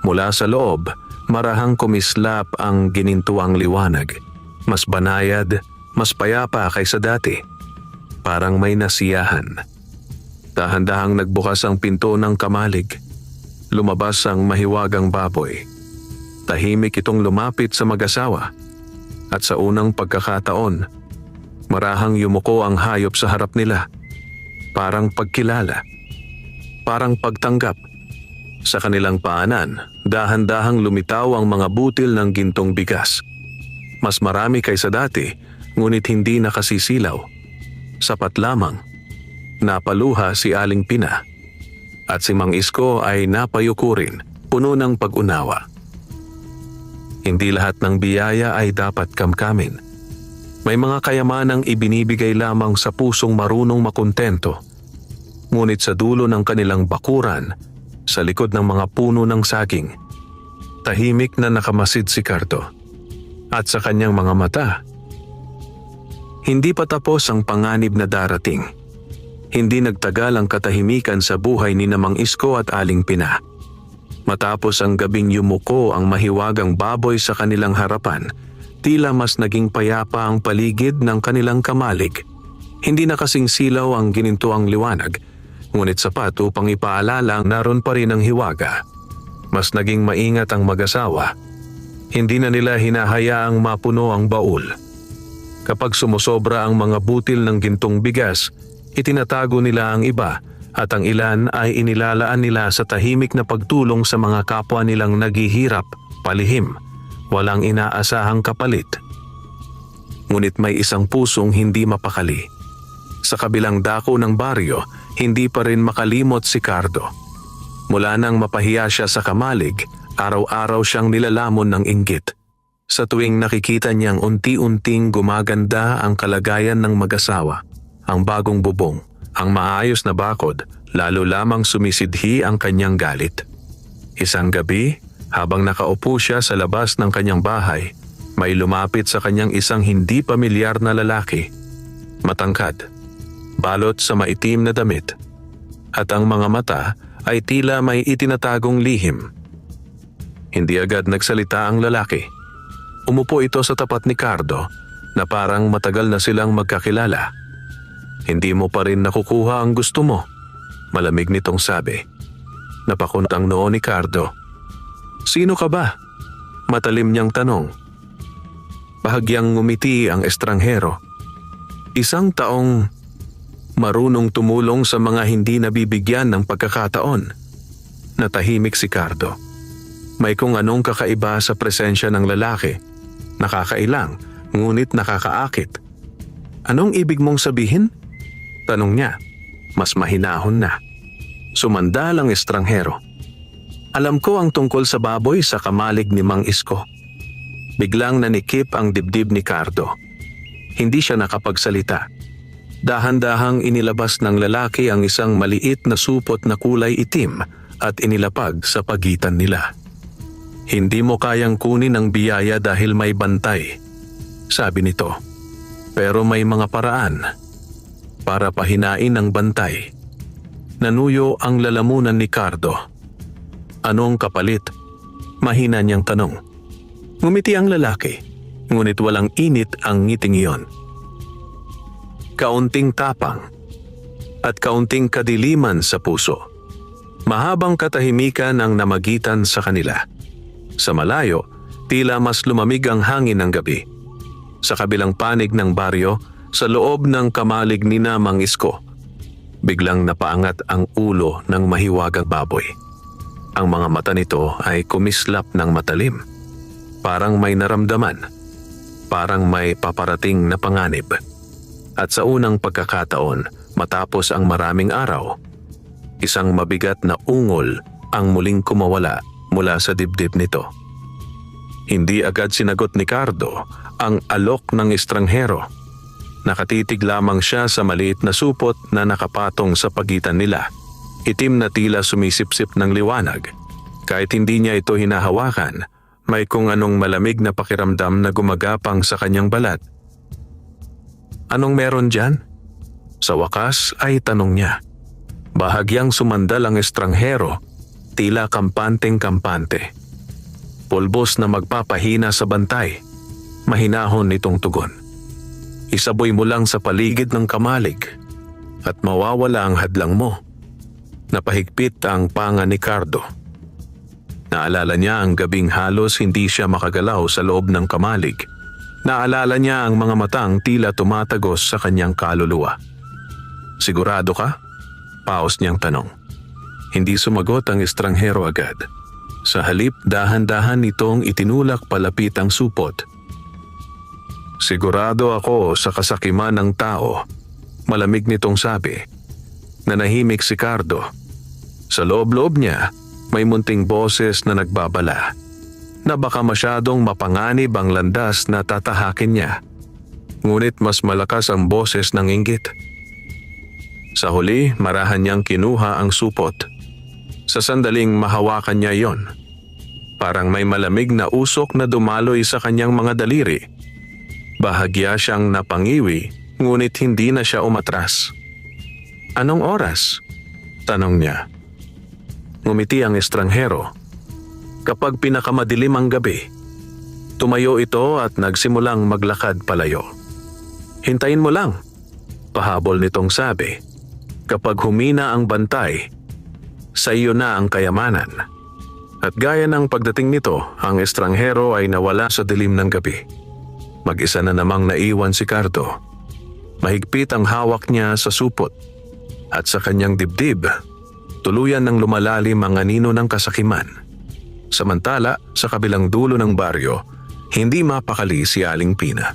Mula sa loob, marahang kumislap ang ginintuang liwanag. Mas banayad, mas payapa kaysa dati. Parang may nasiyahan. Dahan-dahang nagbukas ang pinto ng kamalig. Lumabas ang mahiwagang baboy. Tahimik itong lumapit sa mag-asawa. At sa unang pagkakataon, marahang yumuko ang hayop sa harap nila. Parang pagkilala. Parang pagtanggap. Sa kanilang paanan, dahan-dahang lumitaw ang mga butil ng gintong bigas. Mas marami kaysa dati, ngunit hindi nakasisilaw. Sapat lamang. Napaluha si Aling Pina. At si Mang Isko ay napayuko rin, puno ng pag-unawa. Hindi lahat ng biyaya ay dapat kamkamin. May mga kayamanang ibinibigay lamang sa pusong marunong makontento. Ngunit sa dulo ng kanilang bakuran, sa likod ng mga puno ng saging, tahimik na nakamasid si Cardo. At sa kanyang mga mata, hindi pa tapos ang panganib na darating. Hindi nagtagal ang katahimikan sa buhay ni Mang Isko at Aling Pina. Matapos ang gabing yumuko ang mahiwagang baboy sa kanilang harapan, tila mas naging payapa ang paligid ng kanilang kamalig. Hindi na kasing silaw ang ginintuang liwanag, ngunit sapat upang ipaalala naroon pa rin ang hiwaga. Mas naging maingat ang mag-asawa. Hindi na nila hinahayaang mapuno ang baul. Kapag sumusobra ang mga butil ng gintong bigas, itinatago nila ang iba at ang ilan ay inilalaan nila sa tahimik na pagtulong sa mga kapwa nilang naghihirap, palihim, walang inaasahang kapalit. Ngunit may isang pusong hindi mapakali. Sa kabilang dako ng baryo, hindi pa rin makalimot si Cardo. Mula nang mapahiya siya sa kamalig, araw-araw siyang nilalamon ng inggit. Sa tuwing nakikita niyang unti-unting gumaganda ang kalagayan ng mag-asawa, ang bagong bubong, ang maayos na bakod, lalo lamang sumisidhi ang kanyang galit. Isang gabi, habang nakaupo siya sa labas ng kanyang bahay, may lumapit sa kanyang isang hindi pamilyar na lalaki. Matangkad, balot sa maitim na damit, at ang mga mata ay tila may itinatagong lihim. Hindi agad nagsalita ang lalaki. Umupo ito sa tapat ni Cardo na parang matagal na silang magkakilala. Hindi mo pa rin nakukuha ang gusto mo, malamig nitong sabi. Napakunot ang noo ni Cardo. Sino ka ba? Matalim niyang tanong. Bahagyang ngumiti ang estranghero. Isang taong marunong tumulong sa mga hindi nabibigyan ng pagkakataon. Natahimik si Cardo. May kung anong kakaiba sa presensya ng lalaki. Nakakailang, ngunit nakakaakit. Anong ibig mong sabihin? Tanong niya, mas mahinahon na. Sumandal ang estranghero. Alam ko ang tungkol sa baboy sa kamalig ni Mang Isko. Biglang nanikip ang dibdib ni Cardo. Hindi siya nakapagsalita. Dahan-dahang inilabas ng lalaki ang isang maliit na supot na kulay itim at inilapag sa pagitan nila. Hindi mo kayang kunin ang biyaya dahil may bantay, sabi nito. Pero may mga paraan para pahinain ang bantay. Nanuyo ang lalamunan ni Cardo. Anong kapalit? Mahina niyang tanong. Ngumiti ang lalaki, ngunit walang init ang ngiting iyon. Kaunting tapang at kaunting kadiliman sa puso. Mahabang katahimikan ang namagitan sa kanila. Sa malayo, tila mas lumamig ang hangin ng gabi. Sa kabilang panig ng baryo, sa loob ng kamalig ni Mang Isko, biglang napaangat ang ulo ng mahiwagang baboy. Ang mga mata nito ay kumislap ng matalim. Parang may naramdaman. Parang may paparating na panganib. At sa unang pagkakataon, matapos ang maraming araw, isang mabigat na ungol ang muling kumawala mula sa dibdib nito. Hindi agad sinagot ni Cardo ang alok ng estranghero. Nakatitig lamang siya sa maliit na supot na nakapatong sa pagitan nila. Itim na tila sumisipsip ng liwanag. Kahit hindi niya ito hinahawakan, may kung anong malamig na pakiramdam na gumagapang sa kanyang balat. Anong meron dyan? Sa wakas ay tanong niya. Bahagyang sumandal ang estranghero, tila kampanteng-kampante. Pulbos na magpapahina sa bantay, mahinahon nitong tugon. Isaboy mo lang sa paligid ng kamalig at mawawala ang hadlang mo. Napahigpit ang panga ni Cardo. Naalala niya ang gabing halos hindi siya makagalaw sa loob ng kamalig. Naalala niya ang mga matang tila tumatagos sa kanyang kaluluwa. Sigurado ka? Paos niyang tanong. Hindi sumagot ang estranghero agad. Sa halip, dahan-dahan nitong itinulak palapit ang supot. Sigurado ako sa kasakiman ng tao, malamig nitong sabi. Nanahimik si Cardo. Sa loob-loob niya, may munting boses na nagbabala na baka masyadong mapanganib ang landas na tatahakin niya. Ngunit mas malakas ang boses ng inggit. Sa huli, marahan niyang kinuha ang supot. Sa sandaling mahawakan niya iyon, parang may malamig na usok na dumaloy sa kanyang mga daliri. Bahagya siyang napangiwi, ngunit hindi na siya umatras. Anong oras? Tanong niya. Ngumiti ang estranghero. Kapag pinakamadilim ang gabi, tumayo ito at nagsimulang maglakad palayo. Hintayin mo lang, pahabol nitong sabi. Kapag humina ang bantay, sa iyo na ang kayamanan. At gaya ng pagdating nito, ang estranghero ay nawala sa dilim ng gabi. Mag-isa na namang naiwan si Cardo. Mahigpit ang hawak niya sa supot at sa kanyang dibdib, tuluyan ng lumalalim ang anino ng kasakiman. Samantala, sa kabilang dulo ng baryo, hindi mapakali si Aling Pina.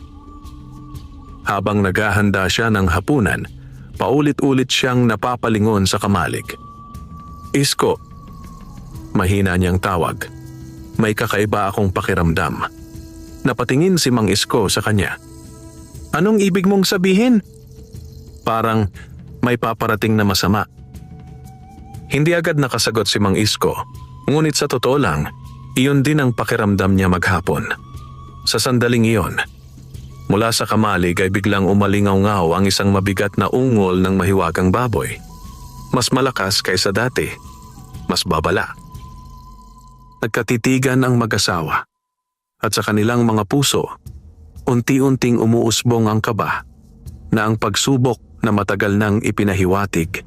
Habang naghahanda siya ng hapunan, paulit-ulit siyang napapalingon sa kamalig. "Isko," mahina niyang tawag. May kakaiba akong pakiramdam. Napatingin si Mang Isko sa kanya. "Anong ibig mong sabihin?" "Parang may paparating na masama." Hindi agad nakasagot si Mang Isko, ngunit sa totoo lang, iyon din ang pakiramdam niya maghapon. Sa sandaling iyon, mula sa kamalig ay biglang umalingaw-ngaw ang isang mabigat na ungol ng mahiwagang baboy. Mas malakas kaysa dati, mas babala. Nagkatitigan ang mag-asawa. At sa kanilang mga puso, unti-unting umuusbong ang kaba na ang pagsubok na matagal nang ipinahiwatig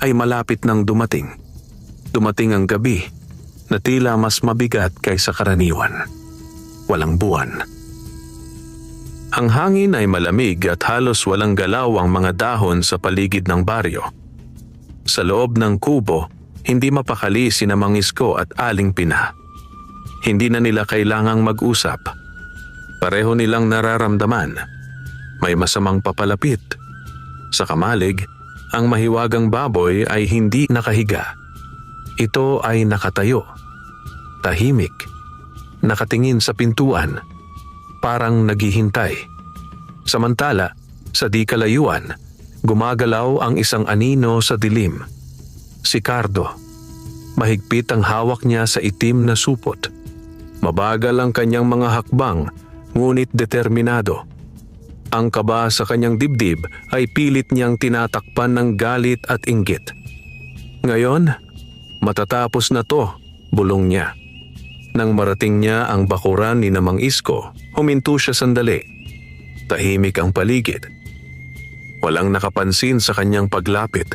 ay malapit nang dumating. Dumating ang gabi na tila mas mabigat kaysa karaniwan. Walang buwan. Ang hangin ay malamig at halos walang galaw ang mga dahon sa paligid ng baryo. Sa loob ng kubo, hindi mapakali sina Mang Isko at Aling Pina. Hindi na nila kailangang mag-usap. Pareho nilang nararamdaman. May masamang papalapit. Sa kamalig, ang mahiwagang baboy ay hindi nakahiga. Ito ay nakatayo. Tahimik. Nakatingin sa pintuan. Parang naghihintay. Samantala, sa di kalayuan, gumagalaw ang isang anino sa dilim. Si Cardo. Mahigpit ang hawak niya sa itim na supot. Mabagal ang kanyang mga hakbang, ngunit determinado. Ang kaba sa kanyang dibdib ay pilit niyang tinatakpan ng galit at inggit. "Ngayon, matatapos na to," bulong niya. Nang marating niya ang bakuran ni Mang Isko, huminto siya sandali. Tahimik ang paligid. Walang nakapansin sa kanyang paglapit.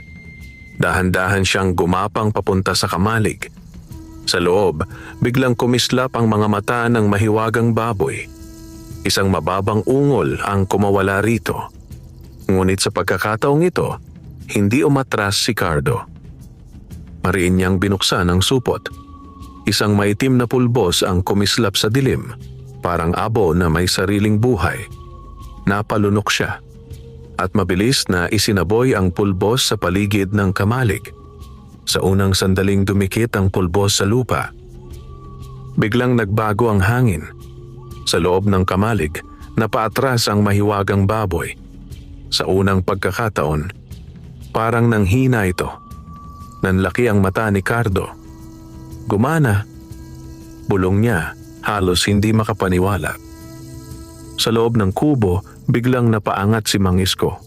Dahan-dahan siyang gumapang papunta sa kamalig. Sa loob, biglang kumislap ang mga mata ng mahiwagang baboy. Isang mababang ungol ang kumawala rito. Ngunit sa pagkakataong ito, hindi umatras si Cardo. Mariin niyang binuksan ang supot. Isang maitim na pulbos ang kumislap sa dilim, parang abo na may sariling buhay. Napalunok siya, at mabilis na isinaboy ang pulbos sa paligid ng kamalig. Sa unang sandaling dumikit ang pulbos sa lupa. Biglang nagbago ang hangin. Sa loob ng kamalig, napaatras ang mahiwagang baboy. Sa unang pagkakataon, parang nanghina ito. Nanlaki ang mata ni Cardo. "Gumana," bulong niya, halos hindi makapaniwala. Sa loob ng kubo, biglang napaangat si Mang Isko.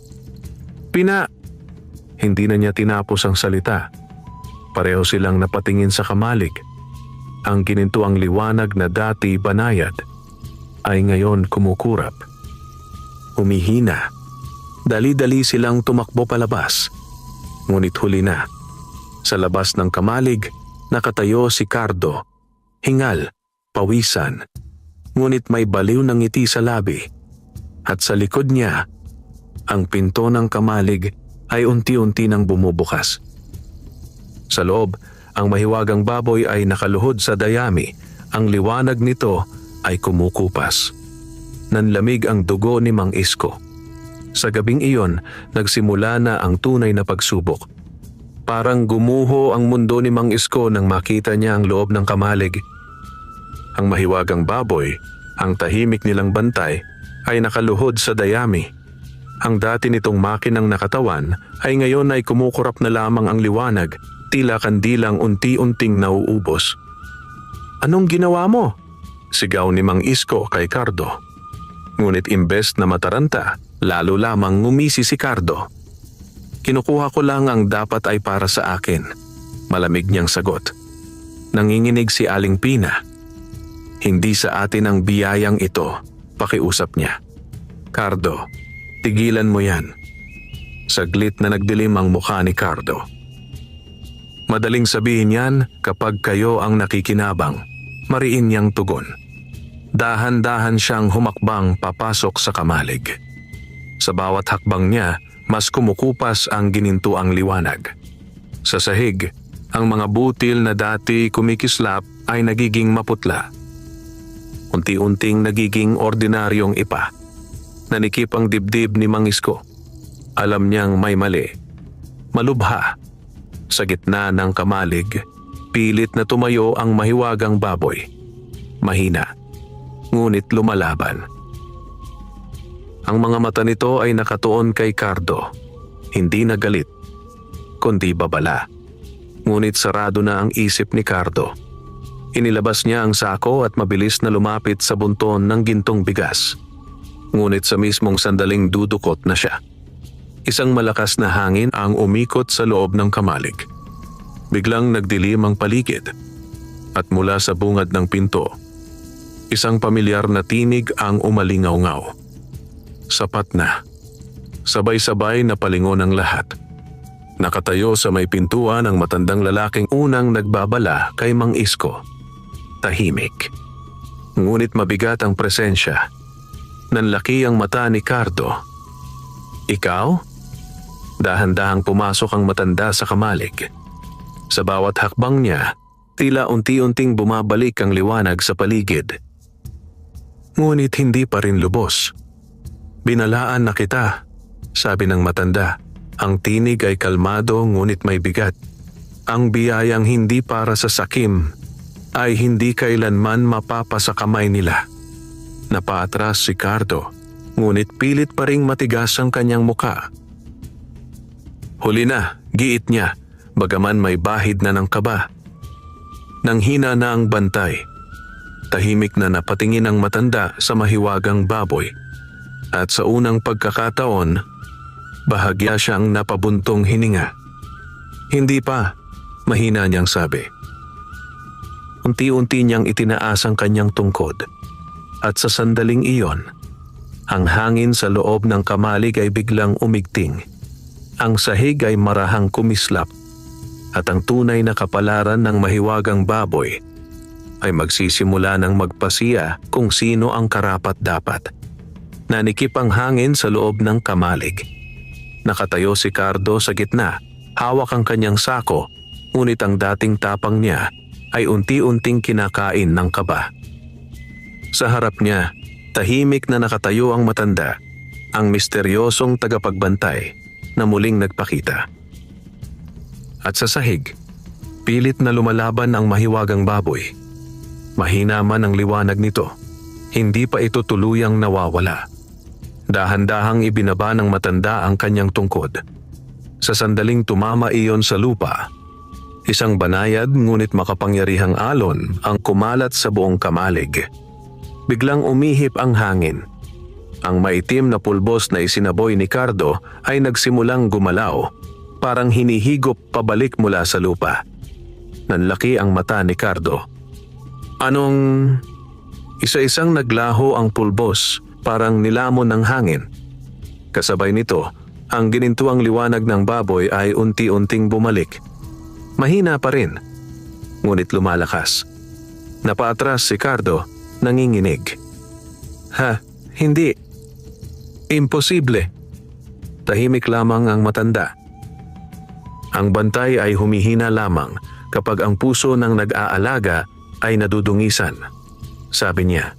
"Pina!" Hindi na niya tinapos ang salita. Pareho silang napatingin sa kamalig. Ang ginintuang liwanag na dati banayad ay ngayon kumukurap. Humihina. Dali-dali silang tumakbo palabas. Ngunit huli na. Sa labas ng kamalig, nakatayo si Cardo. Hingal, pawisan. Ngunit may baliw ng ngiti sa labi. At sa likod niya, ang pinto ng kamalig ay unti-unti nang bumubukas. Sa loob, ang mahiwagang baboy ay nakaluhod sa dayami. Ang liwanag nito ay kumukupas. Nanlamig ang dugo ni Mang Isko. Sa gabing iyon, nagsimula na ang tunay na pagsubok. Parang gumuho ang mundo ni Mang Isko nang makita niya ang loob ng kamalig. Ang mahiwagang baboy, ang tahimik nilang bantay, ay nakaluhod sa dayami. Ang dati nitong makinang nakatawan ay ngayon ay kumukurap na lamang ang liwanag, tila kandilang unti-unting nauubos. "Anong ginawa mo?" sigaw ni Mang Isko kay Cardo. Ngunit imbes na mataranta, lalo lamang ngumisi si Cardo. "Kinukuha ko lang ang dapat ay para sa akin," malamig niyang sagot. Nanginginig si Aling Pina. "Hindi sa atin ang biyayang ito," pakiusap niya. "Cardo, tigilan mo yan." Saglit na nagdilim ang mukha ni Cardo. "Madaling sabihin yan kapag kayo ang nakikinabang," mariin niyang tugon. Dahan-dahan siyang humakbang papasok sa kamalig. Sa bawat hakbang niya, mas kumukupas ang ginintuang liwanag. Sa sahig, ang mga butil na dati kumikislap ay nagiging maputla. Unti-unting nagiging ordinaryong ipa. Nanikip ang dibdib ni Mang Isko. Alam niyang may mali. Malubha. Sa gitna ng kamalig, pilit na tumayo ang mahiwagang baboy. Mahina, ngunit lumalaban. Ang mga mata nito ay nakatuon kay Cardo. Hindi na galit, kundi babala. Ngunit sarado na ang isip ni Cardo. Inilabas niya ang sako at mabilis na lumapit sa bunton ng gintong bigas. Ngunit sa mismong sandaling dudukot na siya. Isang malakas na hangin ang umikot sa loob ng kamalig. Biglang nagdilim ang paligid. At mula sa bungad ng pinto, isang pamilyar na tinig ang umalingaw-ngaw. Sapat na. Sabay-sabay na palingon ang lahat. Nakatayo sa may pintuan ang matandang lalaking unang nagbabala kay Mang Isko. Tahimik. Ngunit mabigat ang presensya. Nanlaki ang mata ni Cardo. Ikaw? Dahan-dahang pumasok ang matanda sa kamalig. Sa bawat hakbang niya, tila unti-unting bumabalik ang liwanag sa paligid. Ngunit hindi pa rin lubos. Binalaan na kita, sabi ng matanda. Ang tinig ay kalmado ngunit may bigat. Ang biyayang hindi para sa sakim ay hindi kailanman mapapa sa kamay nila. Napaatras si Cardo, ngunit pilit pa ring matigas ang kanyang muka. Huli na, giit niya, bagaman may bahid na ng kaba. Nanghina na ang bantay. Tahimik na napatingin ang matanda sa mahiwagang baboy. At sa unang pagkakataon, bahagya siyang napabuntong hininga. Hindi pa, mahina niyang sabi. Unti-unti niyang itinaas ang kanyang tungkod. At sa sandaling iyon, ang hangin sa loob ng kamalig ay biglang umigting. Ang sahig ay marahang kumislap. At ang tunay na kapalaran ng mahiwagang baboy ay magsisimula ng magpasiya kung sino ang karapat-dapat. Nanikip ang hangin sa loob ng kamalig. Nakatayo si Cardo sa gitna, hawak ang kanyang sako, ngunit ang dating tapang niya ay unti-unting kinakain ng kaba. Sa harap niya, tahimik na nakatayo ang matanda, ang misteryosong tagapagbantay na muling nagpakita. At sa sahig, pilit na lumalaban ang mahiwagang baboy. Mahina man ang liwanag nito, hindi pa ito tuluyang nawawala. Dahan-dahang ibinaba ng matanda ang kanyang tungkod. Sa sandaling tumama iyon sa lupa, isang banayad ngunit makapangyarihang alon ang kumalat sa buong kamalig. Biglang umihip ang hangin. Ang maitim na pulbos na isinaboy ni Cardo ay nagsimulang gumalaw, parang hinihigop pabalik mula sa lupa. Nanlaki ang mata ni Cardo. Anong... Isa-isang naglaho ang pulbos, parang nilamon ng hangin. Kasabay nito, ang ginintuang liwanag ng baboy ay unti-unting bumalik. Mahina pa rin, ngunit lumalakas. Napaatras si Cardo, nanginginig. Hindi. Imposible. Tahimik lamang ang matanda. Ang bantay ay humihina lamang kapag ang puso ng nag-aalaga ay nadudungisan, sabi niya.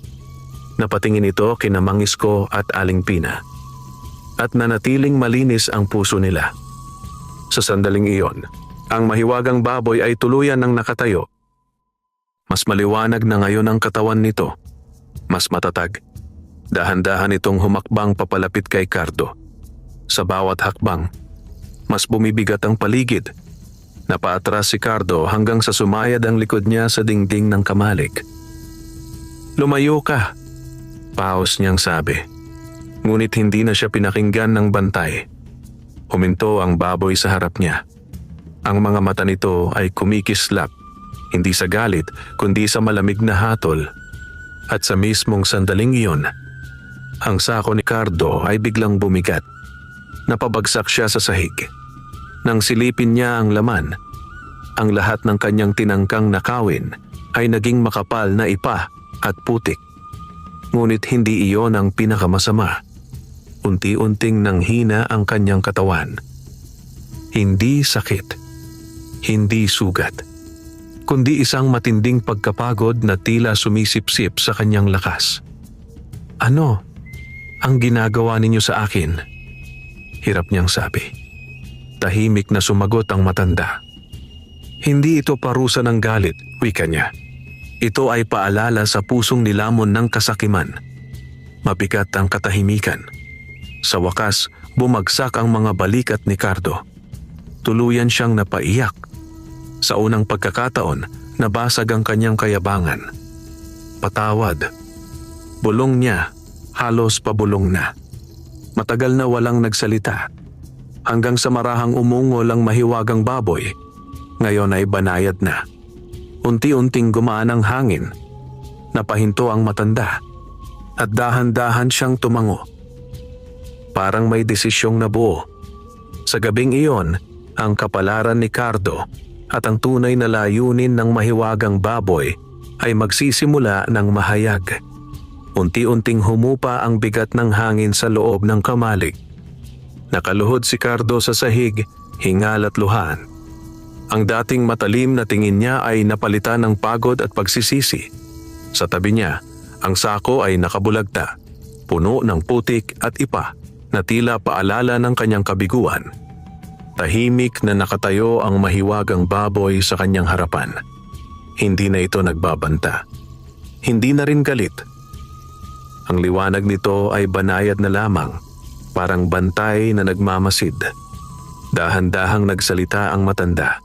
Napatingin ito kina Mang Isko at Aling Pina. At nanatiling malinis ang puso nila. Sa sandaling iyon, ang mahiwagang baboy ay tuluyan ng nakatayo. Mas maliwanag na ngayon ang katawan nito. Mas matatag. Dahan-dahan itong humakbang papalapit kay Cardo. Sa bawat hakbang, mas bumibigat ang paligid. Napaatras si Cardo hanggang sa sumayad ang likod niya sa dingding ng kamalig. Lumayo ka, paus niyang sabi. Ngunit hindi na siya pinakinggan ng bantay. Huminto ang baboy sa harap niya. Ang mga mata nito ay kumikislap, hindi sa galit kundi sa malamig na hatol. At sa mismong sandaling iyon, ang sako ni Cardo ay biglang bumigat. Napabagsak siya sa sahig. Nang silipin niya ang laman, ang lahat ng kanyang tinangkang nakawin ay naging makapal na ipa at putik. ngunit hindi iyon ang pinakamasama. Unti-unting nanghina ang kanyang katawan. Hindi sakit, hindi sugat, kundi isang matinding pagkapagod na tila sumisipsip sa kanyang lakas. "Ano ang ginagawa ninyo sa akin?" Hirap niyang sabi. Tahimik na sumagot ang matanda. "Hindi ito parusa ng galit," wika niya. "Ito ay paalala sa pusong nilamon ng kasakiman." Mabigat ang katahimikan. Sa wakas, bumagsak ang mga balikat ni Cardo. Tuluyan siyang napaiyak. Sa unang pagkakataon, nabasag ang kanyang kayabangan. Patawad. Bulong niya, halos pabulong na. Matagal na walang nagsalita. Hanggang sa marahang umungol ang mahiwagang baboy. Ngayon ay banayad na. Unti-unting gumaan ang hangin. Napahinto ang matanda. At dahan-dahan siyang tumango. Parang may desisyong nabuo. Sa gabing iyon, ang kapalaran ni Cardo at ang tunay na layunin ng mahiwagang baboy ay magsisimula ng mahayag. Unti-unting humupa ang bigat ng hangin sa loob ng kamalig. Nakaluhod si Cardo sa sahig, hingal at luhaan. Ang dating matalim na tingin niya ay napalitan ng pagod at pagsisisi. Sa tabi niya, ang sako ay nakabulagta, puno ng putik at ipa na tila paalala ng kanyang kabiguan. Tahimik na nakatayo ang mahiwagang baboy sa kanyang harapan. Hindi na ito nagbabanta. Hindi na rin galit. Ang liwanag nito ay banayad na lamang, parang bantay na nagmamasid. Dahan-dahang nagsalita ang matanda.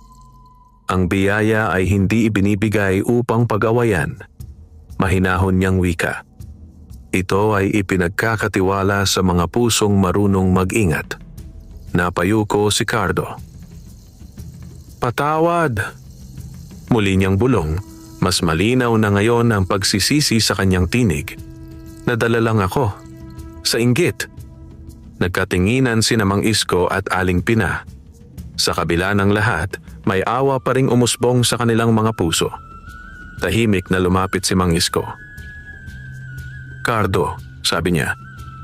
Ang biyaya ay hindi ibinibigay upang pag-awayan. Mahinahon niyang wika. Ito ay ipinagkakatiwala sa mga pusong marunong mag-ingat. Napayuko si Cardo. "Patawad!" Muli niyang bulong, mas malinaw na ngayon ang pagsisisi sa kanyang tinig. "Nadala lang ako. Sa inggit." Nagkatinginan si Mang Isko at Aling Pina. Sa kabila ng lahat, may awa pa ring umusbong sa kanilang mga puso. Tahimik na lumapit si Mang Isko. "Cardo," sabi niya,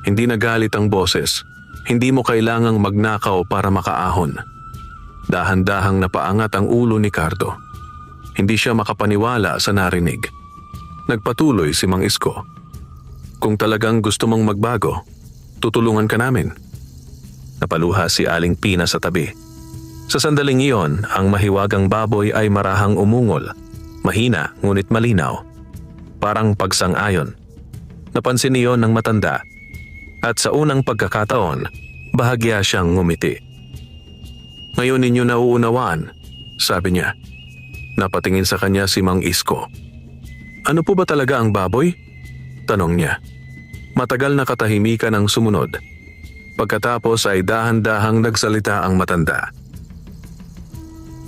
"hindi nagalit ang boses. Hindi mo kailangang magnakaw para makaahon." Dahan-dahang napaangat ang ulo ni Cardo. Hindi siya makapaniwala sa narinig. Nagpatuloy si Mang Isko. "Kung talagang gusto mong magbago, tutulungan ka namin." Napaluha si Aling Pina sa tabi. Sa sandaling iyon, ang mahiwagang baboy ay marahang umungol. Mahina ngunit malinaw. Parang pagsang-ayon. Napansin niyon ng matanda. At sa unang pagkakataon, bahagya siyang ngumiti. "Ngayon ninyo nauunawaan," sabi niya. Napatingin sa kanya si Mang Isko. "Ano po ba talaga ang baboy?" tanong niya. Matagal na katahimikan ang sumunod. Pagkatapos ay dahan-dahang nagsalita ang matanda.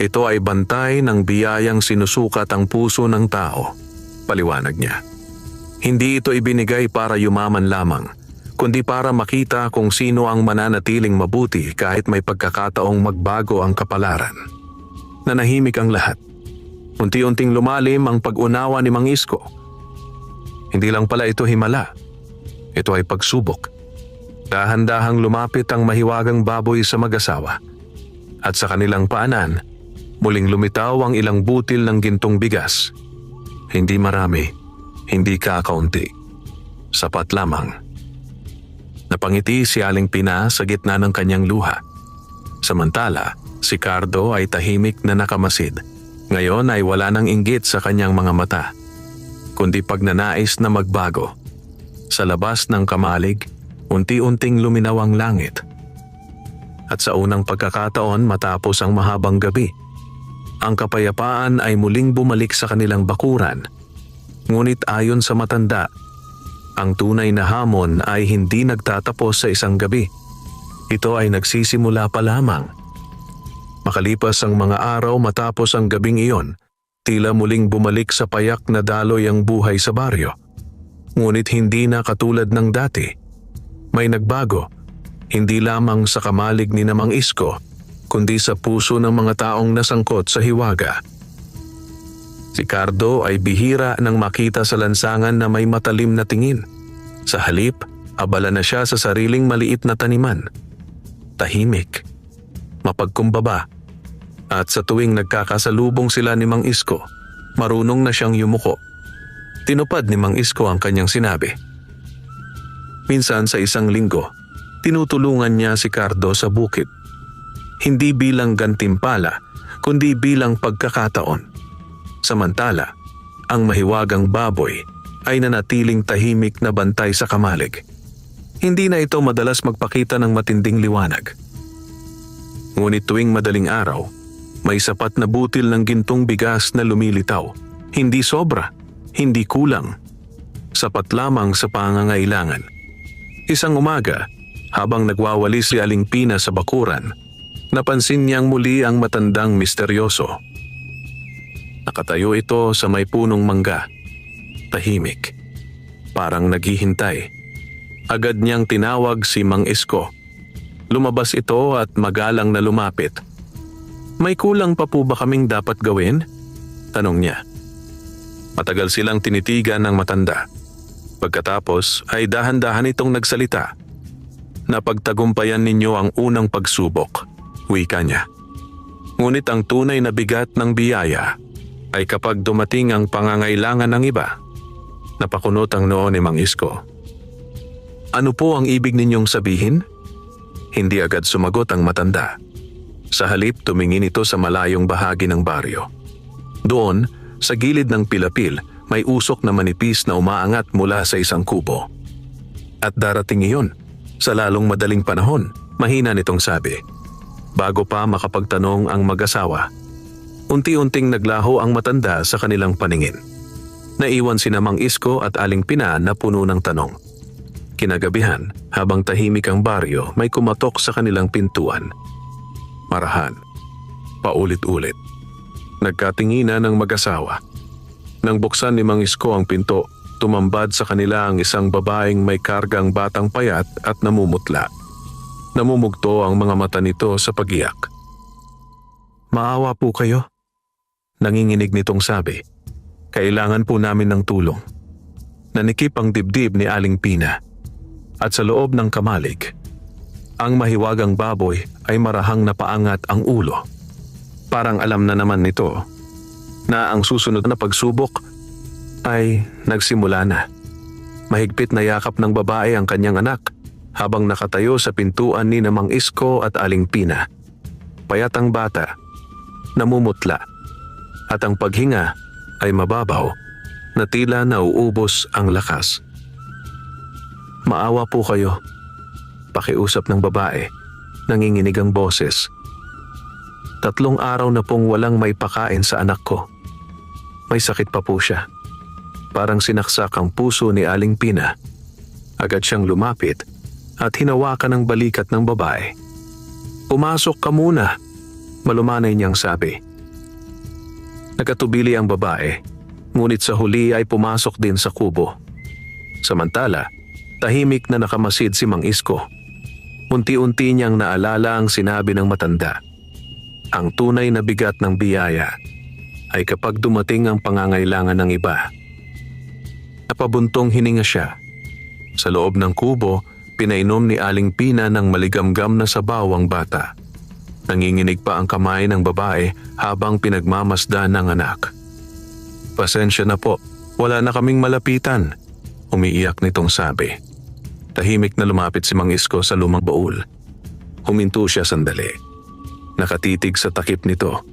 "Ito ay bantay ng biyayang sinusukat ang puso ng tao," paliwanag niya. "Hindi ito ibinigay para yumaman lamang, kundi para makita kung sino ang mananatiling mabuti kahit may pagkakataong magbago ang kapalaran." Nanahimik ang lahat. Unti-unting lumalim ang pag-unawa ni Mang Isko. Hindi lang pala ito himala. Ito ay pagsubok. Dahan-dahang lumapit ang mahiwagang baboy sa mag-asawa. At sa kanilang paanan, muling lumitaw ang ilang butil ng gintong bigas. Hindi marami, hindi kakaunti. Sapat lamang. Napangiti si Aling Pina sa gitna ng kanyang luha. Samantala, si Cardo ay tahimik na nakamasid. Ngayon ay wala nang inggit sa kanyang mga mata, kundi pagnanais na magbago. Sa labas ng kamalig, unti-unting luminaw ang langit. At sa unang pagkakataon matapos ang mahabang gabi, ang kapayapaan ay muling bumalik sa kanilang bakuran. Ngunit ayon sa matanda, ang tunay na hamon ay hindi nagtatapos sa isang gabi. Ito ay nagsisimula pa lamang. Makalipas ang mga araw matapos ang gabing iyon, tila muling bumalik sa payak na daloy ang buhay sa baryo. Ngunit hindi na katulad ng dati. May nagbago, hindi lamang sa kamalig ni Mang Isko, kundi sa puso ng mga taong nasangkot sa hiwaga. Si Cardo ay bihira nang makita sa lansangan na may matalim na tingin. Sa halip, abala na siya sa sariling maliit na taniman. Tahimik, mapagkumbaba, at sa tuwing nagkakasalubong sila ni Mang Isko, marunong na siyang yumuko. Tinupad ni Mang Isko ang kanyang sinabi. Minsan sa isang linggo, tinutulungan niya si Cardo sa bukid. Hindi bilang gantimpala, kundi bilang pagkakataon. Samantala, ang mahiwagang baboy ay nanatiling tahimik na bantay sa kamalig. Hindi na ito madalas magpakita ng matinding liwanag. Ngunit tuwing madaling araw, may sapat na butil ng gintong bigas na lumilitaw. Hindi sobra, hindi kulang. Sapat lamang sa pangangailangan. Isang umaga, habang nagwawalis si Aling Pina sa bakuran, napansin niyang muli ang matandang misteryoso. Nakatayo ito sa may punong mangga. Tahimik. Parang naghihintay. Agad niyang tinawag si Mang Isko. Lumabas ito at magalang na lumapit. May kulang pa po ba kaming dapat gawin? Tanong niya. Matagal silang tinitigan ng matanda. Pagkatapos ay dahan-dahan itong nagsalita. Napagtagumpayan ninyo ang unang pagsubok, wika niya. Ngunit ang tunay na bigat ng biyaya ay kapag dumating ang pangangailangan ng iba. Napakunot ang noo ni Mang Isko. Ano po ang ibig ninyong sabihin? Hindi agad sumagot ang matanda. Sa halip tumingin ito sa malayong bahagi ng baryo. Doon, sa gilid ng pilapil, may usok na manipis na umaangat mula sa isang kubo. At darating iyon, sa lalong madaling panahon, mahina nitong sabi. Bago pa makapagtanong ang mag-asawa, unti-unting naglaho ang matanda sa kanilang paningin. Naiwan sina Mang Isko at Aling Pina na puno ng tanong. Kinagabihan, habang tahimik ang baryo, may kumatok sa kanilang pintuan. Marahan. Paulit-ulit. Nagkatinginan ng mag-asawa. Nang buksan ni Mang Isko ang pinto, tumambad sa kanila ang isang babaeng may kargang batang payat at namumutla. Namumugto ang mga mata nito sa pag-iyak. Maawa po kayo. Nanginginig nitong sabi. Kailangan po namin ng tulong. Nanikip ang dibdib ni Aling Pina. At sa loob ng kamalig, ang mahiwagang baboy ay marahang napaangat ang ulo. Parang alam na naman nito na ang susunod na pagsubok ay nagsimula na. Mahigpit na yakap ng babae ang kanyang anak habang nakatayo sa pintuan ni Mang Isko at Aling Pina. Payat ang bata, namumutla, at ang paghinga ay mababaw na tila nauubos ang lakas. Maawa po kayo. Pakiusap ng babae, nanginginig ang boses. 3 araw na pong walang may pakain sa anak ko. May sakit pa po siya. Parang sinaksak ang puso ni Aling Pina. Agad siyang lumapit at hinawakan ang balikat ng babae. Pumasok ka muna, malumanay niyang sabi. Nagkatubili ang babae, ngunit sa huli ay pumasok din sa kubo. Samantala, tahimik na nakamasid si Mang Isko. Unti-unti niyang naalala ang sinabi ng matanda. Ang tunay na bigat ng biyaya ay kapag dumating ang pangangailangan ng iba. Napabuntong hininga siya. Sa loob ng kubo, pinainom ni Aling Pina ng maligamgam na sabaw ang bata. Nanginginig pa ang kamay ng babae habang pinagmamasdan ng anak. Pasensya na po, wala na kaming malapitan. Umiiyak nitong sabi. Tahimik na lumapit si Mang Isko sa lumang baul. Huminto siya sandali. Nakatitig sa takip nito.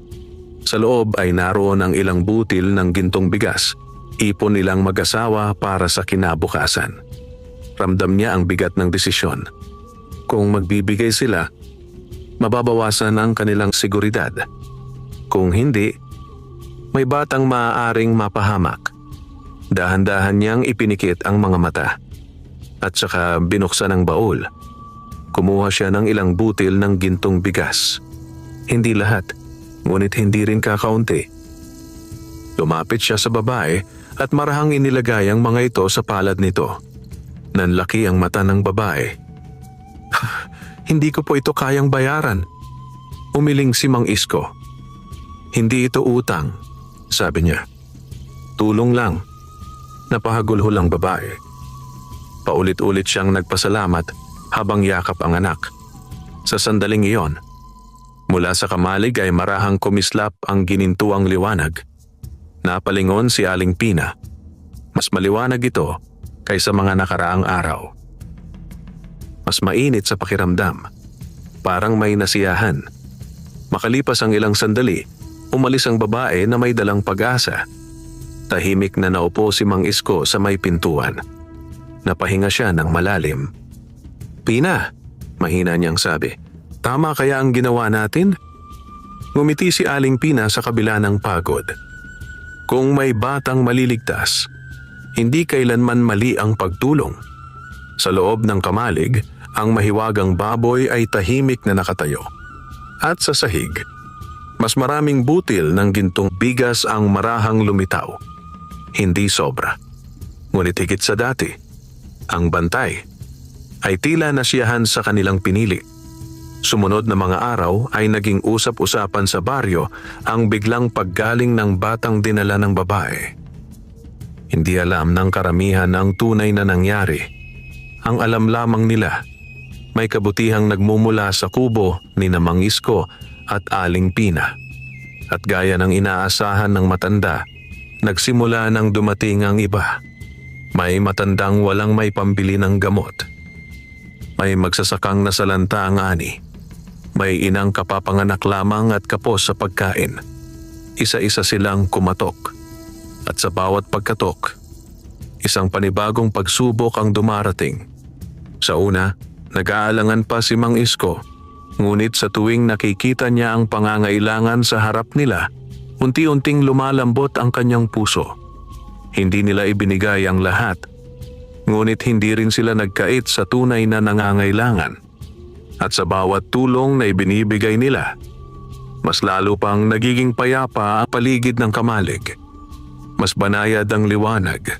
Sa loob ay naroon ang ilang butil ng gintong bigas. Ipon nilang mag-asawa para sa kinabukasan. Ramdam niya ang bigat ng desisyon. Kung magbibigay sila, mababawasan ang kanilang seguridad. Kung hindi, may batang maaaring mapahamak. Dahan-dahan niyang ipinikit ang mga mata. At saka binuksan ang baul. Kumuha siya ng ilang butil ng gintong bigas. Hindi lahat, ngunit hindi rin kakaunti. Lumapit siya sa babae at marahang inilagay ang mga ito sa palad nito. Nanlaki ang mata ng babae. Hindi ko po ito kayang bayaran. Umiling si Mang Isko. Hindi ito utang, sabi niya. Tulong lang. Napahagulhol ang babae. Paulit-ulit siyang nagpasalamat habang yakap ang anak. Sa sandaling iyon, mula sa kamalig ay marahang kumislap ang ginintuang liwanag. Napalingon si Aling Pina. Mas maliwanag ito kaysa mga nakaraang araw. Mas mainit sa pakiramdam. Parang may nasiyahan. Makalipas ang ilang sandali, umalis ang babae na may dalang pag-asa. Tahimik na naupo si Mang Isko sa may pintuan. Napahinga siya ng malalim. "Pina," mahina niyang sabi, "tama kaya ang ginawa natin?" Ngumiti si Aling Pina sa kabila ng pagod. Kung may batang maliligtas, hindi kailanman mali ang pagtulong. Sa loob ng kamalig, ang mahiwagang baboy ay tahimik na nakatayo. At sa sahig, mas maraming butil ng gintong bigas ang marahang lumitaw. Hindi sobra. Ngunit higit sa dati, ang bantay ay tila nasiyahan sa kanilang pinili. Sumunod na mga araw ay naging usap-usapan sa baryo ang biglang paggaling ng batang dinala ng babae. Hindi alam ng karamihan ang tunay na nangyari. Ang alam lamang nila, may kabutihang nagmumula sa kubo ni Mang Isko at Aling Pina. At gaya ng inaasahan ng matanda, nagsimula nang dumating ang iba. May matandang walang may pambili ng gamot. May magsasakang nasalanta ang ani. May inang kapapanganak lamang at kapos sa pagkain. Isa-isa silang kumatok. At sa bawat pagkatok, isang panibagong pagsubok ang dumarating. Sa una, nag-aalangan pa si Mang Isko. Ngunit sa tuwing nakikita niya ang pangangailangan sa harap nila, unti-unting lumalambot ang kanyang puso. Hindi nila ibinigay ang lahat, ngunit hindi rin sila nagkait sa tunay na nangangailangan. At sa bawat tulong na ibinibigay nila, mas lalo pang nagiging payapa ang paligid ng kamalig. Mas banayad ang liwanag,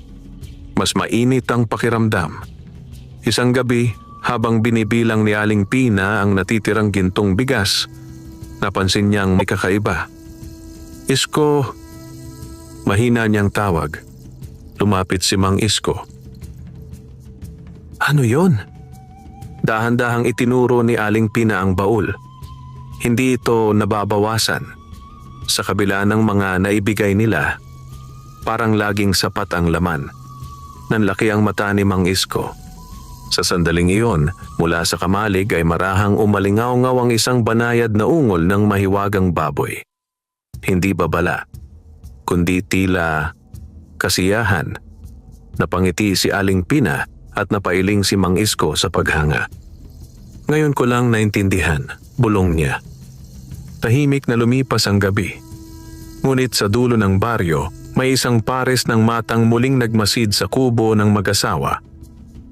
mas mainit ang pakiramdam. Isang gabi, habang binibilang ni Aling Pina ang natitirang gintong bigas, napansin niyang may kakaiba. "Isko," mahina niyang tawag. Lumapit si Mang Isko. "Ano yon?" Dahan-dahang itinuro ni Aling Pina ang baul. Hindi ito nababawasan. Sa kabila ng mga naibigay nila, parang laging sapat ang laman. Nanlaki ang mata ni Mang Isko. Sa sandaling iyon, mula sa kamalig ay marahang umalingaw-ngaw ang isang banayad na ungol ng mahiwagang baboy. Hindi babala, kundi tila kasiyahan. Napangiti si Aling Pina at napailing si Mang Isko sa paghanga. "Ngayon ko lang naintindihan," bulong niya. Tahimik na lumipas ang gabi. Ngunit sa dulo ng baryo, may isang pares ng matang muling nagmasid sa kubo ng mag-asawa.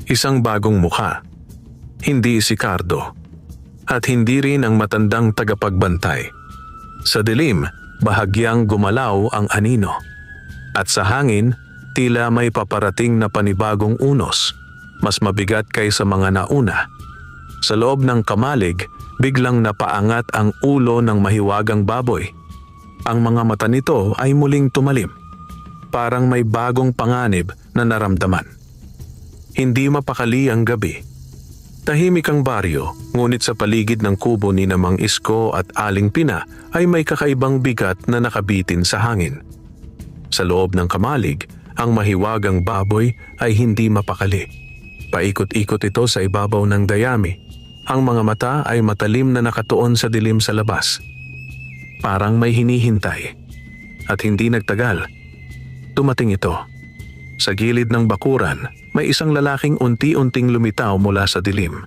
Isang bagong mukha. Hindi si Cardo. At hindi rin ang matandang tagapagbantay. Sa dilim, bahagyang gumalaw ang anino. At sa hangin, tila may paparating na panibagong unos, mas mabigat kaysa mga nauna. Sa loob ng kamalig, biglang napaangat ang ulo ng mahiwagang baboy. Ang mga mata nito ay muling tumalim. Parang may bagong panganib na naramdaman. Hindi mapakali ang gabi. Tahimik ang baryo, ngunit sa paligid ng kubo ni Mang Isko at Aling Pina ay may kakaibang bigat na nakabitin sa hangin. Sa loob ng kamalig, ang mahiwagang baboy ay hindi mapakali. Paikot-ikot ito sa ibabaw ng dayami. Ang mga mata ay matalim na nakatuon sa dilim sa labas. Parang may hinihintay. At hindi nagtagal, dumating ito. Sa gilid ng bakuran, may isang lalaking unti-unting lumitaw mula sa dilim.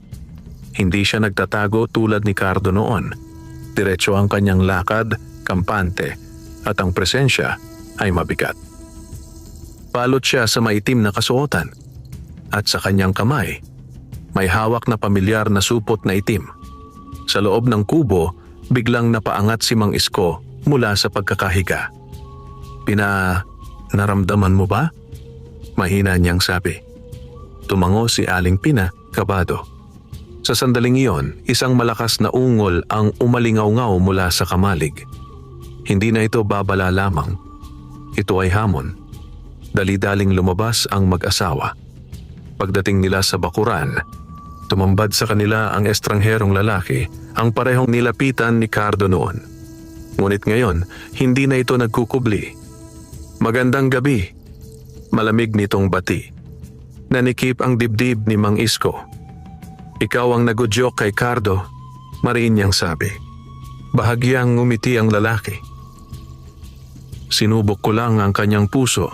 Hindi siya nagtatago tulad ni Cardo noon. Diretso ang kanyang lakad, kampante, at ang presensya ay mabigat. Balot siya sa maitim na kasuotan, at sa kanyang kamay, may hawak na pamilyar na supot na itim. Sa loob ng kubo, biglang napaangat si Mang Isko mula sa pagkakahiga. "Naramdaman mo ba?" Mahina niyang sabi. Tumango si Aling Pina, kabado. Sa sandaling iyon, isang malakas na ungol ang umalingaw-ngaw mula sa kamalig. Hindi na ito babala lamang. Ito ay hamon. Dali-daling lumabas ang mag-asawa. Pagdating nila sa bakuran, tumambad sa kanila ang estrangherong lalaki, ang parehong nilapitan ni Cardo noon. Ngunit ngayon, hindi na ito nagkukubli. "Magandang gabi." Malamig nitong bati. Nanikip ang dibdib ni Mang Isko. "Ikaw ang nagudyok kay Cardo," mariin niyang sabi. Bahagyang ngumiti ang lalaki. "Sinubok ko lang ang kanyang puso,"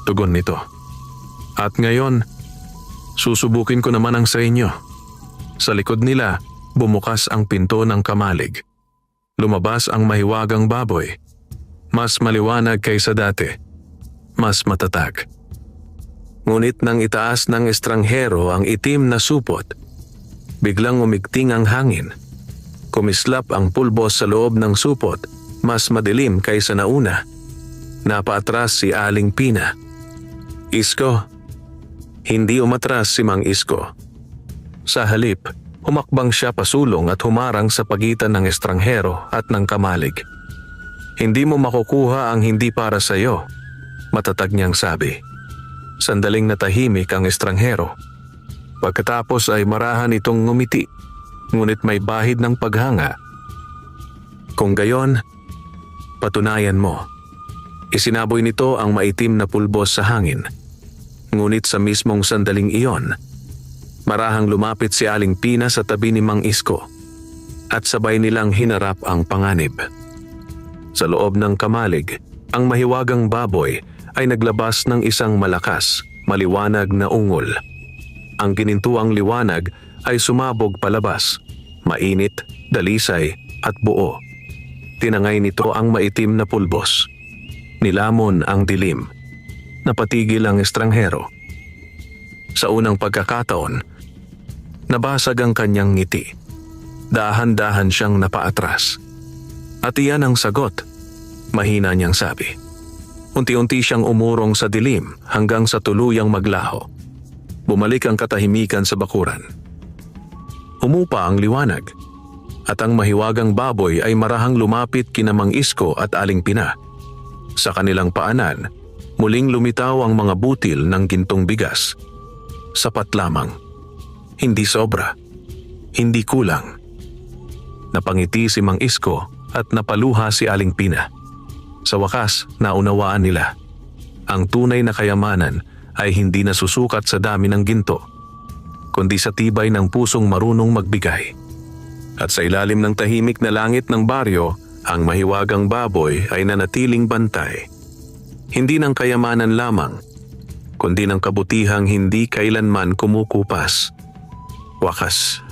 tugon nito. "At ngayon, susubukin ko naman ang sa inyo." Sa likod nila, bumukas ang pinto ng kamalig. Lumabas ang mahiwagang baboy. Mas maliwanag kaysa dati. Mas matatag. Ngunit nang itaas ng estranghero ang itim na supot, biglang umigting ang hangin. Kumislap ang pulbos sa loob ng supot, mas madilim kaysa nauna. Napaatras si Aling Pina. "Isko." Hindi umatras si Mang Isko. Sa halip, humakbang siya pasulong at humarang sa pagitan ng estranghero at ng kamalig. "Hindi mo makukuha ang hindi para sa iyo," matatag niyang sabi. Sandaling natahimik ang estranghero. Pagkatapos ay marahan itong ngumiti, ngunit may bahid ng paghanga. "Kung gayon, patunayan mo." Isinaboy nito ang maitim na pulbos sa hangin. Ngunit sa mismong sandaling iyon, marahang lumapit si Aling Pina sa tabi ni Mang Isko at sabay nilang hinarap ang panganib. Sa loob ng kamalig, ang mahiwagang baboy ay naglabas ng isang malakas, maliwanag na ungol. Ang ginintuang liwanag ay sumabog palabas, mainit, dalisay at buo. Tinangay nito ang maitim na pulbos. Nilamon ang dilim. Napatigil ang estranghero. Sa unang pagkakataon, nabasag ang kanyang ngiti. Dahan-dahan siyang napaatras. "At iyan ang sagot," mahina niyang sabi. Unti-unti siyang umurong sa dilim hanggang sa tuluyang maglaho. Bumalik ang katahimikan sa bakuran. Humupa ang liwanag, at ang mahiwagang baboy ay marahang lumapit kina Mang Isko at Aling Pina. Sa kanilang paanan, muling lumitaw ang mga butil ng gintong bigas. Sapat lamang. Hindi sobra. Hindi kulang. Napangiti si Mang Isko at napaluha si Aling Pina. Sa wakas, naunawaan nila. Ang tunay na kayamanan ay hindi nasusukat sa dami ng ginto, kundi sa tibay ng pusong marunong magbigay. At sa ilalim ng tahimik na langit ng baryo, ang mahiwagang baboy ay nanatiling bantay. Hindi ng kayamanan lamang, kundi ng kabutihang hindi kailanman kumukupas. Wakas